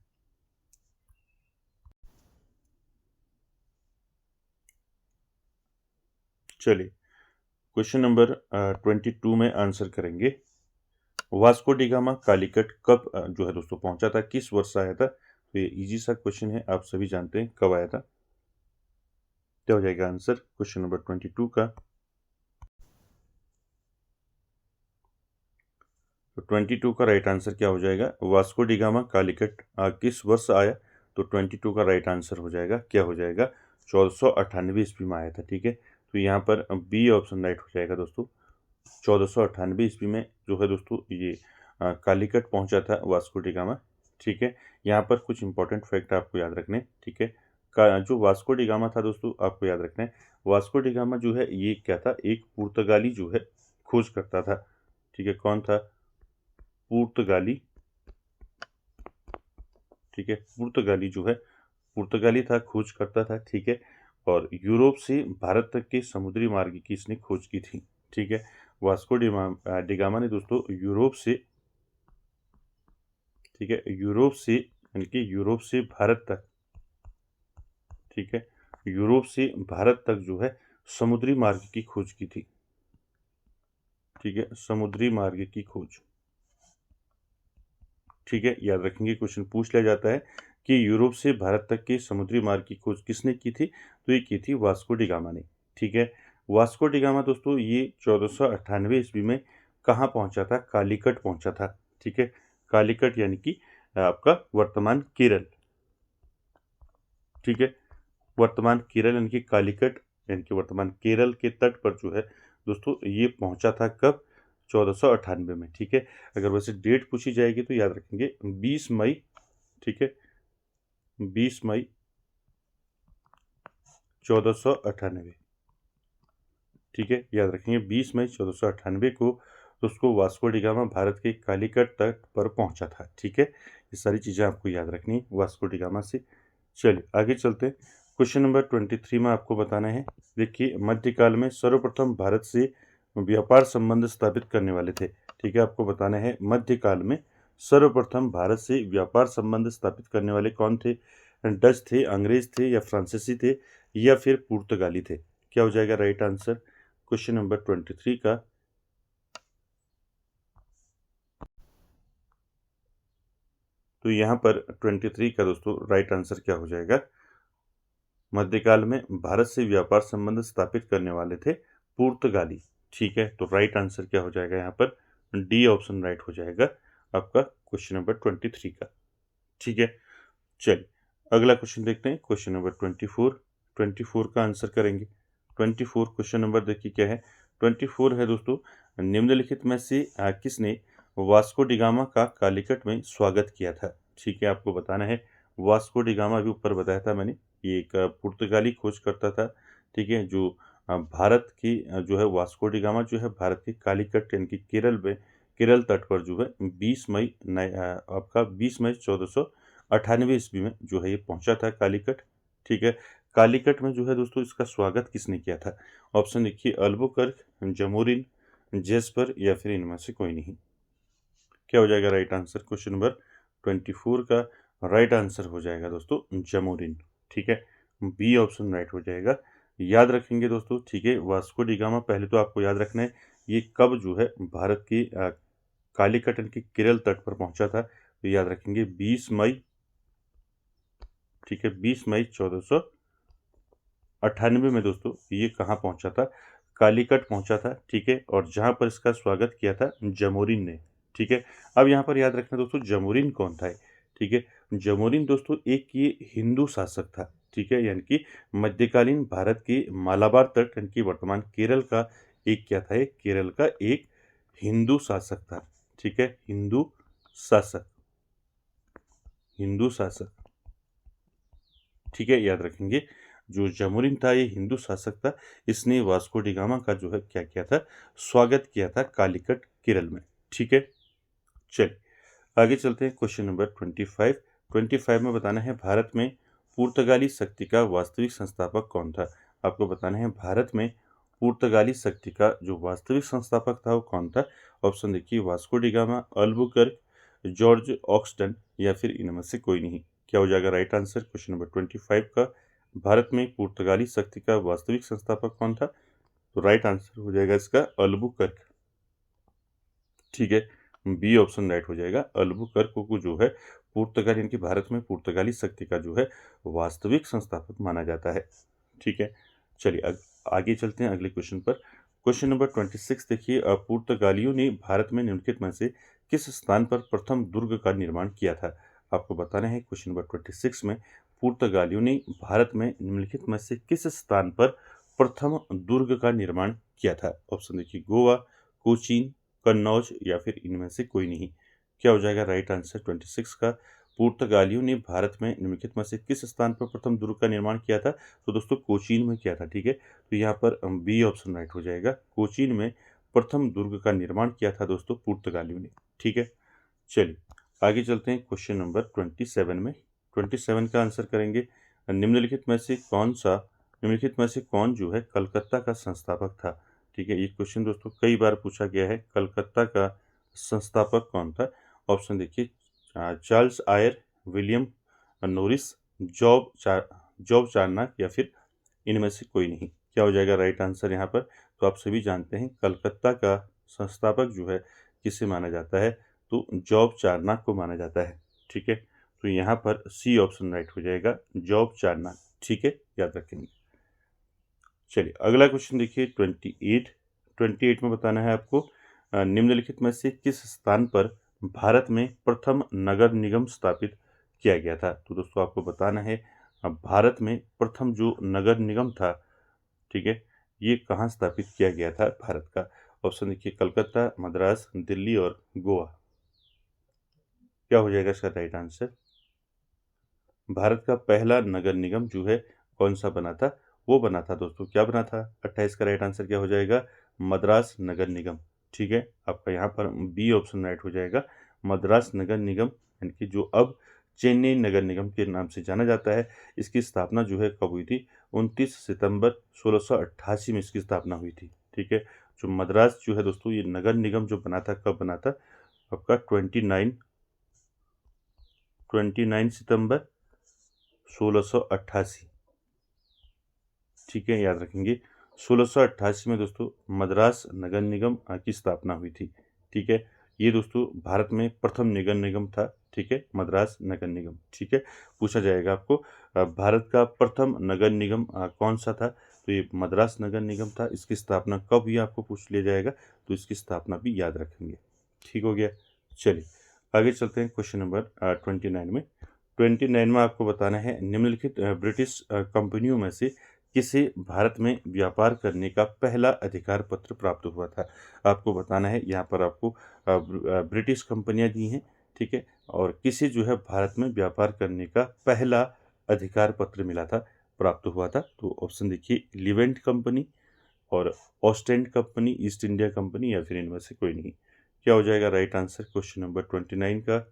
चलिए क्वेश्चन नंबर 22 में आंसर करेंगे, वास्को डी गामा कालीकट कब जो है दोस्तों पहुंचा था, किस वर्ष आया था? तो ये इजी सा क्वेश्चन है, आप सभी जानते हैं कब आया था। क्या हो जाएगा आंसर क्वेश्चन नंबर 22 का? तो 22 का राइट आंसर क्या हो जाएगा? वास्को डी गामा कालीकट किस वर्ष आया? तो 22 का राइट आंसर हो जाएगा, क्या हो जाएगा? 1498 ईस्वी में आया था। ठीक है, तो यहाँ पर बी ऑप्शन राइट हो जाएगा दोस्तों। 1498 ईस्वी में जो है दोस्तों ये कालीकट पहुंचा था वास्को डी गामा। ठीक है, यहाँ पर कुछ इंपॉर्टेंट फैक्ट आपको याद रखने। ठीक है, जो वास्को डी गामा था दोस्तों, आपको याद रखना है, वास्को डी गामा जो है ये क्या था? एक पुर्तगाली जो है खोज करता था। ठीक है, कौन था? पुर्तगाली। ठीक है, पुर्तगाली जो है पुर्तगाली था, खोज करता था। ठीक है, और यूरोप से भारत तक के समुद्री मार्ग की इसने खोज की थी। ठीक है, वास्को डिगामा ने दोस्तों यूरोप से, ठीक है, यूरोप से यानी कि यूरोप से भारत तक, ठीक है, यूरोप से भारत तक जो है समुद्री मार्ग की खोज की थी। ठीक है, समुद्री मार्ग की खोज। ठीक है, याद रखेंगे, क्वेश्चन पूछ लिया जाता है कि यूरोप से भारत तक के समुद्री मार्ग की खोज किसने की थी? तो ये की थी वास्को डिगामा ने। ठीक है, वास्को डिगामा दोस्तों ये 1498 ईस्वी में कहाँ पहुंचा था? कालीकट पहुंचा था। ठीक है, कालीकट यानी कि आपका वर्तमान केरल। ठीक है, वर्तमान केरल यानी कि कालीकट यानी कि वर्तमान केरल के तट पर जो है दोस्तों ये पहुंचा था कब? 1498 में। ठीक है, अगर वैसे डेट पूछी जाएगी तो याद रखेंगे 20 मई। ठीक है, 20 मई 1498। ठीक है, याद रखेंगे 20 मई 1498 को तो उसको वास्को डिगामा भारत के कालीकट तट पर पहुंचा था। ठीक है, ये सारी चीज़ें आपको याद रखनी है वास्को डिगामा से। चलिए आगे चलते हैं, क्वेश्चन नंबर 23 में आपको बताना है, देखिए मध्यकाल में सर्वप्रथम भारत से व्यापार संबंध स्थापित करने वाले थे। ठीक है, आपको बताना है मध्यकाल में सर्वप्रथम भारत से व्यापार संबंध स्थापित करने वाले कौन थे? डच थे, अंग्रेज थे या फ्रांसीसी थे या फिर पुर्तगाली थे? क्या हो जाएगा राइट आंसर क्वेश्चन नंबर 23 का? तो यहाँ पर 23 का दोस्तों राइट आंसर क्या हो जाएगा? मध्यकाल में भारत से व्यापार संबंध स्थापित करने वाले थे पुर्तगाली। ठीक है, तो राइट आंसर क्या हो जाएगा यहाँ पर? डी ऑप्शन राइट हो जाएगा आपका क्वेश्चन नंबर 23 का। ठीक है, चलिए अगला क्वेश्चन देखते हैं, क्वेश्चन नंबर 24। 24 का आंसर करेंगे। 24 क्वेश्चन नंबर देखिए क्या है। 24 है दोस्तों, निम्नलिखित में से किसने वास्को डिगामा का कालीकट में स्वागत किया था? ठीक है, आपको बताना है। वास्को डिगामा अभी ऊपर बताया था मैंने, ये एक पुर्तगाली खोजकर्ता था। ठीक है, जो भारत की जो है वास्को डिगामा जो है भारत के कालीकट यानी कि केरल में, केरल तट पर जो है 20 मई आपका 20 मई 1498 ईस्वी में जो है ये पहुंचा था कालीकट। ठीक है, कालीकट में जो है दोस्तों इसका स्वागत किसने किया था? ऑप्शन देखिए, अल्बुकर्क, जमोरिन, जेस्पर या फिर इनमें से कोई नहीं। क्या हो जाएगा राइट आंसर क्वेश्चन नंबर 24 का? राइट आंसर हो जाएगा दोस्तों जमोरिन। ठीक है, बी ऑप्शन राइट हो जाएगा। याद रखेंगे दोस्तों। ठीक है, वास्को डिगामा पहले तो आपको याद रखना है ये कब जो है भारत की कालीकट यानी कि केरल तट पर पहुंचा था। तो याद रखेंगे 20 मई। ठीक है, 20 मई 1498 में दोस्तों ये कहाँ पहुंचा था? कालीकट पहुंचा था। ठीक है, और जहां पर इसका स्वागत किया था जमोरिन ने। ठीक है, अब यहाँ पर याद रखना दोस्तों जमोरिन कौन था? ठीक है, जमोरिन दोस्तों एक ये हिंदू शासक था। ठीक है, यानी कि मध्यकालीन भारत के मालाबार तट यानी कि वर्तमान केरल का एक क्या था? एक केरल का एक हिंदू शासक था। ठीक है, हिंदू शासक, हिंदू शासक। ठीक है, याद रखेंगे जो जमोरिन था ये हिंदू शासक था। इसने वास्को डिगामा का जो है क्या किया था? स्वागत किया था कालीकट केरल में। ठीक है, चलिए आगे चलते हैं। Question number 25। 25 में बताना है भारत में पुर्तगाली शक्ति का वास्तविक संस्थापक कौन था? आपको बताना है भारत में पुर्तगाली शक्ति का जो वास्तविक संस्थापक था वो कौन था? ऑप्शन देखिए, वास्को डिगामा, अल्बुकर्क, जॉर्ज ऑक्सटन या फिर इनमें से कोई नहीं। क्या हो जाएगा राइट आंसर क्वेश्चन नंबर 25 का? भारत में पुर्तगाली शक्ति का वास्तविक संस्थापक कौन था? तो राइट आंसर हो जाएगा इसका अल्बुकर्क। ठीक है, बी ऑप्शन राइट हो जाएगा। अल्बुकर्क को जो है पुर्तगाल यानी कि भारत में पुर्तगाली शक्ति का जो है वास्तविक संस्थापक माना जाता है। ठीक है, चलिए आगे चलते हैं अगले क्वेश्चन पर। क्वेश्चन नंबर 26 देखिए, पुर्तगालियों ने भारत में निम्नलिखित में से किस स्थान पर प्रथम दुर्ग का निर्माण किया था? आपको बताना है क्वेश्चन नंबर 26 में पुर्तगालियों ने भारत में निम्नलिखित में से किस स्थान पर प्रथम दुर्ग का निर्माण किया था? ऑप्शन देखिए, गोवा, कोचीन, कन्नौज या फिर इनमें से कोई नहीं। क्या हो जाएगा राइट आंसर 26 का? पुर्तगालियों ने भारत में निम्नलिखित में से किस स्थान पर प्रथम दुर्ग का निर्माण किया था? तो दोस्तों कोचीन में किया था। ठीक है, तो यहाँ पर बी ऑप्शन राइट हो जाएगा। कोचीन में प्रथम दुर्ग का निर्माण किया था दोस्तों पुर्तगालियों ने। ठीक है, चलिए आगे चलते हैं क्वेश्चन नंबर 27 में। 27 का आंसर करेंगे। निम्नलिखित में से कौन जो है कलकत्ता का संस्थापक था? ठीक है, ये क्वेश्चन दोस्तों कई बार पूछा गया है। कलकत्ता का संस्थापक कौन था? ऑप्शन देखिए, Charles Eyre, William Norris, Job Charnock या फिर इनमें से कोई नहीं। क्या हो जाएगा राइट आंसर यहाँ पर? तो आप सभी जानते हैं कलकत्ता का संस्थापक जो है किसे माना जाता है? तो जॉब चार्नक को माना जाता है। ठीक है, तो यहाँ पर सी ऑप्शन राइट हो जाएगा, जॉब चार्नक। ठीक है, याद रखेंगे। चलिए अगला क्वेश्चन देखिए 28। 28 में बताना है आपको निम्नलिखित में से किस स्थान पर भारत में प्रथम नगर निगम स्थापित किया गया था? तो दोस्तों आपको बताना है भारत में प्रथम जो नगर निगम था, ठीक है, ये कहाँ स्थापित किया गया था भारत का? ऑप्शन देखिए, कलकत्ता, मद्रास, दिल्ली और गोवा। क्या हो जाएगा इसका राइट आंसर? भारत का पहला नगर निगम जो है कौन सा बना था? वो बना था दोस्तों, क्या बना था? 28 का राइट आंसर क्या हो जाएगा? मद्रास नगर निगम। ठीक है, आपका यहाँ पर बी ऑप्शन राइट हो जाएगा। मद्रास नगर निगम यानी कि जो अब चेन्नई नगर निगम के नाम से जाना जाता है, इसकी स्थापना जो है कब हुई थी? 29 सितंबर 1688 में इसकी स्थापना हुई थी। ठीक है, जो मद्रास जो है दोस्तों ये नगर निगम जो बना था, कब बना था? आपका 29 29 सितंबर 1688। ठीक है, याद रखेंगे 1688 में दोस्तों मद्रास नगर निगम की स्थापना हुई थी। ठीक है, ये दोस्तों भारत में प्रथम नगर निगम था। ठीक है, मद्रास नगर निगम। ठीक है, पूछा जाएगा आपको भारत का प्रथम नगर निगम कौन सा था, तो ये मद्रास नगर निगम था। इसकी स्थापना कब हुई आपको पूछ लिया जाएगा, तो इसकी स्थापना भी याद रखेंगे। ठीक हो गया। चलिए आगे चलते हैं क्वेश्चन नंबर 29 में। 29 में आपको बताना है निम्नलिखित ब्रिटिश कंपनियों में से किसे भारत में व्यापार करने का पहला अधिकार पत्र प्राप्त हुआ था। आपको बताना है, यहाँ पर आपको ब्रिटिश कंपनियां दी हैं। ठीक है, और किसे जो है भारत में व्यापार करने का पहला अधिकार पत्र मिला था, प्राप्त हुआ था। तो ऑप्शन देखिए, लिवेंट कंपनी और Ostend company, east India company, या फिर इनमें से कोई नहीं। क्या हो जाएगा राइट आंसर क्वेश्चन नंबर 29 का।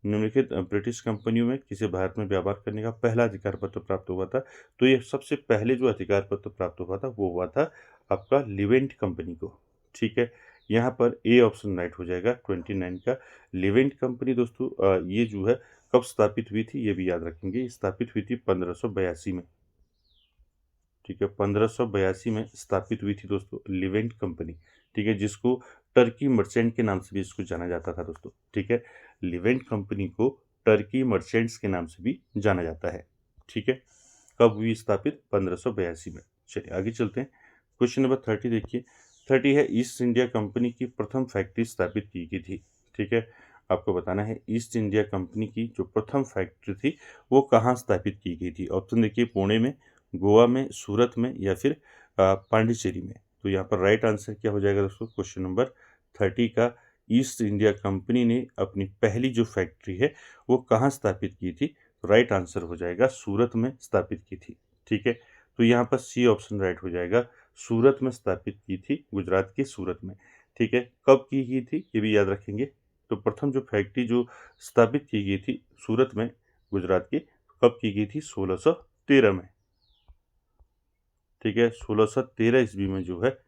निम्नलिखित ब्रिटिश कंपनियों में किसे भारत में व्यापार करने का पहला अधिकार पत्र प्राप्त हुआ था, तो ये सबसे पहले जो अधिकार पत्र प्राप्त हुआ था वो हुआ था आपका लिवेंट कंपनी को। ठीक है, यहाँ पर ए ऑप्शन राइट हो जाएगा 29 का। लिवेंट कंपनी दोस्तों ये जो है कब स्थापित हुई थी, ये भी याद रखेंगे। स्थापित हुई थी 1582 में। ठीक है, 1582 में स्थापित हुई थी दोस्तों लिवेंट कंपनी। ठीक है, जिसको टर्की मर्चेंट के नाम से भी इसको जाना जाता था दोस्तों। ठीक है, लिवेंट कंपनी को टर्की मर्चेंट्स के नाम से भी जाना जाता है। ठीक है, कब हुई स्थापित, 1582 में। चलिए आगे चलते हैं। क्वेश्चन नंबर 30 देखिए। 30 है, ईस्ट इंडिया कंपनी की प्रथम फैक्ट्री स्थापित की गई थी। ठीक है, आपको बताना है ईस्ट इंडिया कंपनी की जो प्रथम फैक्ट्री थी वो कहाँ स्थापित की गई थी। ऑप्शन देखिए, पुणे में, गोवा में, सूरत में, या फिर पांडिचेरी में। तो यहाँ पर राइट आंसर क्या हो जाएगा दोस्तों क्वेश्चन नंबर 30 का। ईस्ट इंडिया कंपनी ने अपनी पहली जो फैक्ट्री है वो कहाँ स्थापित की थी, राइट आंसर हो जाएगा सूरत में स्थापित की थी। ठीक है, तो यहाँ पर सी ऑप्शन राइट हो जाएगा, सूरत में स्थापित की थी, गुजरात के सूरत में। ठीक है, कब की गई थी ये भी याद रखेंगे। तो प्रथम जो फैक्ट्री जो स्थापित की गई थी सूरत में, गुजरात की, कब की गई थी, 1613 में। ठीक है, 1613 ईस्वी में जो है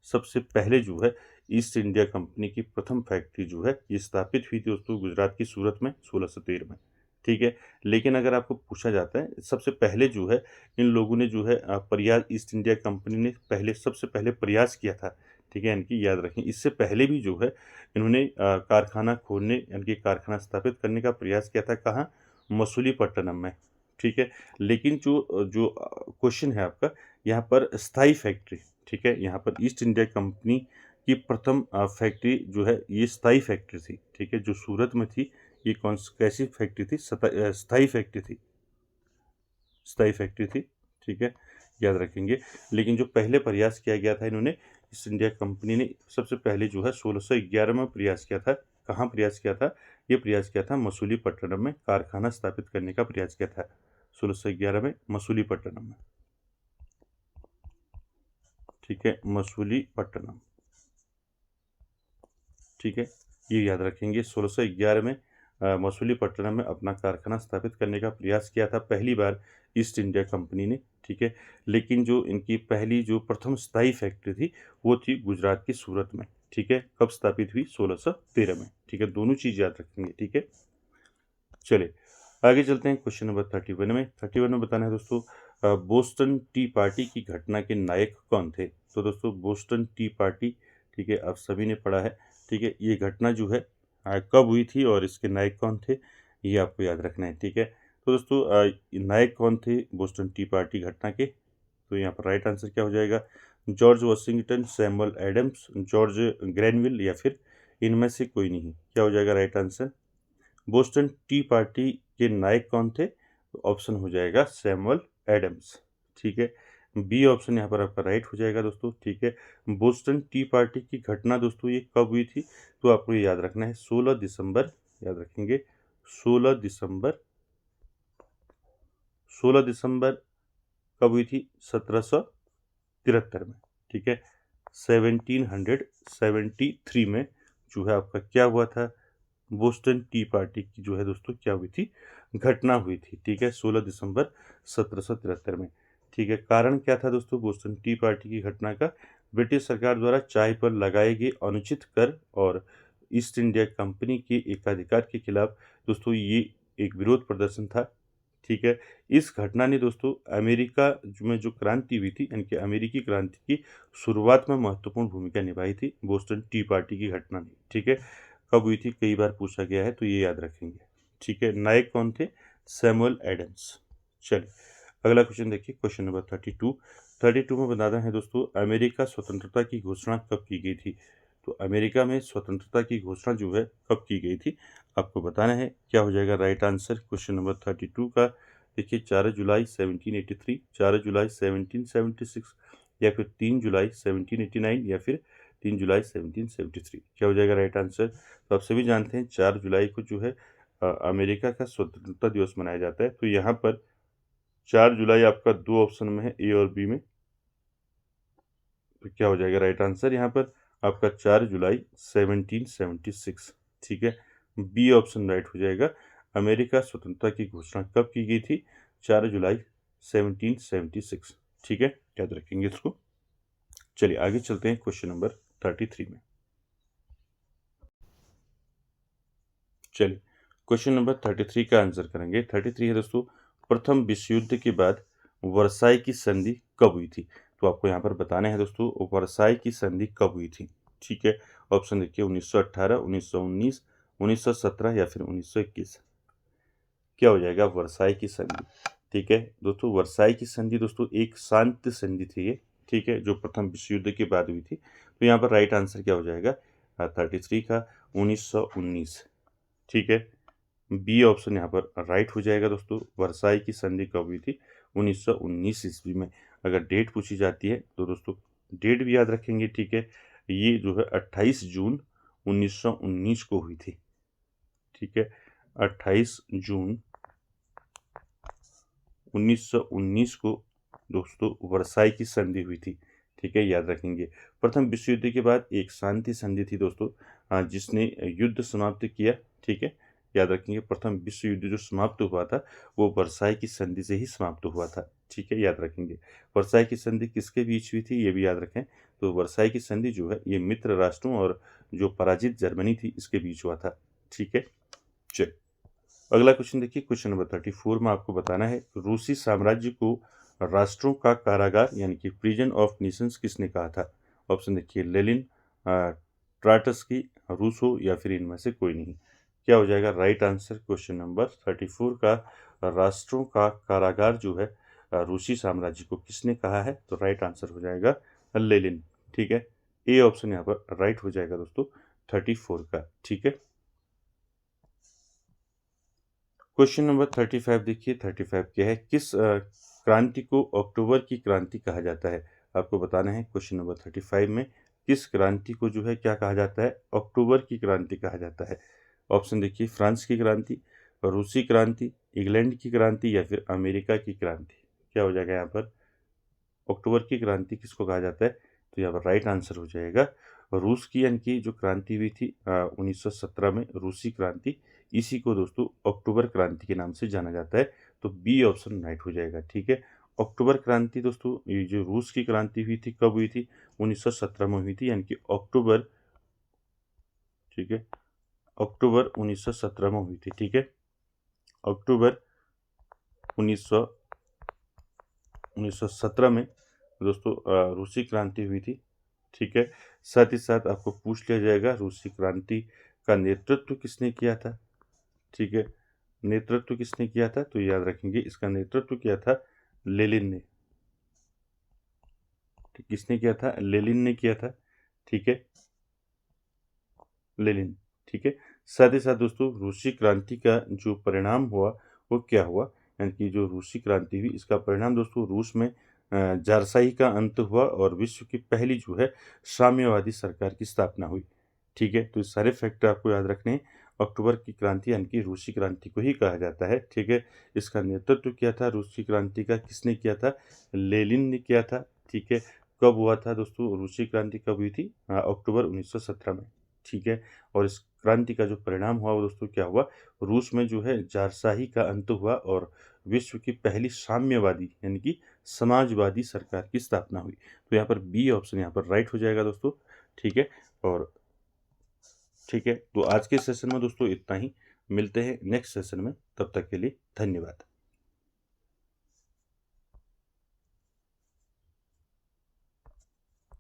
सबसे पहले जो है ईस्ट इंडिया कंपनी की प्रथम फैक्ट्री जो है ये स्थापित हुई थी दोस्तों गुजरात की सूरत में 1613 में। ठीक है, लेकिन अगर आपको पूछा जाता है सबसे पहले जो है इन लोगों ने जो है प्रयास, ईस्ट इंडिया कंपनी ने पहले सबसे पहले प्रयास किया था। ठीक है, इनकी याद रखें, इससे पहले भी जो है इन्होंने कारखाना खोलने, इनकी कारखाना स्थापित करने का प्रयास किया था। कहाँ, मसूलीपट्टनम में। ठीक है, लेकिन जो जो क्वेश्चन है आपका यहाँ पर स्थायी फैक्ट्री। ठीक है, यहाँ पर ईस्ट इंडिया कंपनी की प्रथम फैक्ट्री जो है ये स्थायी फैक्ट्री थी। ठीक है, जो सूरत में थी ये कैसी फैक्ट्री थी, स्थायी फैक्ट्री थी, स्थायी फैक्ट्री थी। ठीक है, याद रखेंगे। लेकिन जो पहले प्रयास किया गया था इन्होंने, ईस्ट इंडिया कंपनी ने सबसे पहले जो है 1611 में प्रयास किया था। कहाँ प्रयास किया था, ये प्रयास किया था मसूलीपट्टनम में, कारखाना स्थापित करने का प्रयास किया था 1611 में मसूलीपट्टनम में। ठीक है, मसूलीपट्टनम। ठीक है, ये याद रखेंगे 1611 में मसूलीपट्टनम में अपना कारखाना स्थापित करने का प्रयास किया था पहली बार ईस्ट इंडिया कंपनी ने। ठीक है, लेकिन जो इनकी पहली जो प्रथम स्थायी फैक्ट्री थी वो थी गुजरात की सूरत में। ठीक है, कब स्थापित हुई, 1613 में। ठीक है, दोनों चीज याद रखेंगे। ठीक है, चलिए आगे चलते हैं क्वेश्चन नंबर 31 में। 31 में बताना है दोस्तों बोस्टन टी पार्टी की घटना के नायक कौन थे। तो दोस्तों बोस्टन टी पार्टी, ठीक है, आप सभी ने पढ़ा है। ठीक है, ये घटना जो है कब हुई थी और इसके नायक कौन थे, ये आपको याद रखना है। ठीक है, तो दोस्तों नायक कौन थे बोस्टन टी पार्टी घटना के, तो यहाँ पर राइट आंसर क्या हो जाएगा, George Washington, Samuel Adams, George Grenville, या फिर इनमें से कोई नहीं। क्या हो जाएगा right answer, Boston tea party के नायक कौन थे, ऑप्शन हो जाएगा सैमुअल एडम्स। ठीक है, बी ऑप्शन यहाँ पर आपका राइट हो जाएगा दोस्तों। ठीक है, बोस्टन टी पार्टी की घटना दोस्तों ये कब हुई थी, तो आपको ये याद रखना है 16 दिसंबर, याद रखेंगे 16 दिसंबर, 16 दिसंबर कब हुई थी, 1773 में। ठीक है, 1773 में जो है आपका क्या हुआ था, बोस्टन टी पार्टी की जो है दोस्तों क्या हुई थी, घटना हुई थी। ठीक है, 16 दिसंबर 1773 में। ठीक है, कारण क्या था दोस्तों बोस्टन टी पार्टी की घटना का, ब्रिटिश सरकार द्वारा चाय पर लगाए गए अनुचित कर और ईस्ट इंडिया कंपनी के एकाधिकार के खिलाफ दोस्तों ये एक विरोध प्रदर्शन था। ठीक है, इस घटना ने दोस्तों अमेरिका में जो क्रांति हुई थी, यानी कि अमेरिकी क्रांति की शुरुआत में महत्वपूर्ण भूमिका निभाई थी बोस्टन टी पार्टी की घटना ने। ठीक है, कब हुई थी कई बार पूछा गया है, तो ये याद रखेंगे। ठीक है, नायक कौन थे? Samuel Adams. चलिए अगला क्वेश्चन देखिए, क्वेश्चन नंबर 32 में बताना है दोस्तों, अमेरिका स्वतंत्रता की घोषणा कब की गई थी? तो अमेरिका में स्वतंत्रता की घोषणा जो है कब की गई थी, आपको बताना है। क्या हो जाएगा राइट आंसर क्वेश्चन नंबर 32 का? देखिए 4 जुलाई 1783, 4 जुलाई 1776, या फिर 3 जुलाई 1789, या फिर 3 जुलाई 1773। क्या हो जाएगा राइट आंसर? तो आप सभी जानते हैं 4 जुलाई को जो है अमेरिका का स्वतंत्रता दिवस मनाया जाता है। तो यहाँ पर 4 जुलाई आपका दो ऑप्शन में है, ए और बी में। तो क्या हो जाएगा राइट आंसर यहाँ पर आपका 4 जुलाई 1776। ठीक है, बी ऑप्शन राइट हो जाएगा। अमेरिका स्वतंत्रता की घोषणा कब की गई थी? 4 जुलाई 1776। ठीक है, याद रखेंगे इसको। चलिए आगे चलते हैं क्वेश्चन नंबर 33 में। चलिए क्वेश्चन नंबर 33 का आंसर करेंगे। 33 है दोस्तों, प्रथम विश्व युद्ध के बाद वर्साई की संधि कब हुई थी? तो आपको यहाँ पर बताना है दोस्तों, वर्साई की संधि कब हुई थी। ठीक है, ऑप्शन देखिए 1918, 1919, 1917, या फिर 1921। क्या हो जाएगा वर्साई की संधि? ठीक है दोस्तों, वर्साई की संधि दोस्तों एक शांति संधि थी ये। ठीक है, जो प्रथम विश्व युद्ध के बाद हुई थी। तो यहाँ पर राइट आंसर क्या हो जाएगा 33 का? 1919। ठीक है, बी ऑप्शन यहाँ पर राइट हो जाएगा दोस्तों। वर्साई की संधि कब हुई थी? 1919 ईस्वी में। अगर डेट पूछी जाती है तो दोस्तों डेट भी याद रखेंगे। ठीक है, ये जो है 28 जून 1919 को हुई थी। ठीक है, 28 जून 1919 को दोस्तों वर्साई की संधि हुई थी। ठीक है, याद रखेंगे। प्रथम विश्व युद्ध के बाद एक शांति संधि थी दोस्तों, जिसने युद्ध समाप्त किया। ठीक है, याद रखेंगे प्रथम विश्व युद्ध जो समाप्त हुआ था वो वर्साई की संधि से ही समाप्त हुआ था। ठीक है, याद रखेंगे। वर्साई की संधि किसके बीच हुई थी ये भी याद रखें। तो वर्साई की संधि जो है ये मित्र राष्ट्रों और जो पराजित जर्मनी थी इसके बीच हुआ था। ठीक है, चलिए अगला क्वेश्चन देखिए, क्वेश्चन नंबर 34 में आपको बताना है, रूसी साम्राज्य को राष्ट्रों का कारागार यानी कि प्रिजन ऑफ नेशंस किसने कहा था? ऑप्शन देखिए लेनिन, ट्राटस्की, रूसो, या फिर इनमें से कोई नहीं। क्या हो जाएगा राइट आंसर क्वेश्चन नंबर 34 का? राष्ट्रों का कारागार जो है रूसी साम्राज्य को किसने कहा है? तो राइट आंसर हो जाएगा लेनिन। ठीक है, ए ऑप्शन यहाँ पर राइट हो जाएगा दोस्तों 34 का। ठीक है, क्वेश्चन नंबर 35 देखिए। 35 क्या है? किस क्रांति को अक्टूबर की क्रांति कहा जाता है? आपको बताना है क्वेश्चन नंबर 35 में किस क्रांति को जो है क्या कहा जाता है? अक्टूबर की क्रांति कहा जाता है। ऑप्शन देखिए फ्रांस की क्रांति, रूसी क्रांति, इंग्लैंड की क्रांति, या फिर अमेरिका की क्रांति। क्या हो जाएगा यहाँ पर? अक्टूबर की क्रांति किसको कहा जाता है? तो यहाँ पर राइट आंसर हो जाएगा रूस की, यानी कि जो क्रांति हुई थी 1917 में रूसी क्रांति, इसी को दोस्तों अक्टूबर क्रांति के नाम से जाना जाता है। तो बी ऑप्शन राइट हो जाएगा। ठीक है, अक्टूबर क्रांति दोस्तों ये जो रूस की क्रांति हुई थी कब हुई थी? 1917 में हुई थी, यानी कि अक्टूबर। ठीक है, अक्टूबर 1917 में हुई थी। ठीक है, अक्टूबर 1917 में दोस्तों रूसी क्रांति हुई थी। ठीक है, साथ ही साथ आपको पूछ लिया जाएगा रूसी क्रांति का नेतृत्व किसने किया था। ठीक है, नेतृत्व किसने किया था? तो याद रखेंगे इसका नेतृत्व किया था लेनिन ने। किसने किया था? लेनिन ने किया था। ठीक है, लेनिन। ठीक है, साथ ही साथ दोस्तों रूसी क्रांति का जो परिणाम हुआ वो क्या हुआ, यानी कि जो रूसी क्रांति हुई इसका परिणाम दोस्तों रूस में जारशाही का अंत हुआ और विश्व की पहली जो है साम्यवादी सरकार की स्थापना हुई। ठीक है, तो ये सारे फैक्टर आपको याद रखने हैं। अक्टूबर की क्रांति यानी कि रूसी क्रांति को ही कहा जाता है। ठीक है, इसका नेतृत्व किया था रूसी क्रांति का किसने किया था? लेनिन ने किया था। ठीक है, कब हुआ था दोस्तों रूसी क्रांति कब हुई थी? अक्टूबर 1917 में। ठीक है, और इस क्रांति का जो परिणाम हुआ वो दोस्तों क्या हुआ? रूस में जो है जारशाही का अंत हुआ और विश्व की पहली साम्यवादी यानी कि समाजवादी सरकार की स्थापना हुई। तो यहाँ पर बी ऑप्शन यहाँ पर राइट हो जाएगा दोस्तों। ठीक है, और ठीक है, तो आज के सेशन में दोस्तों इतना ही। मिलते हैं नेक्स्ट सेशन में, तब तक के लिए धन्यवाद।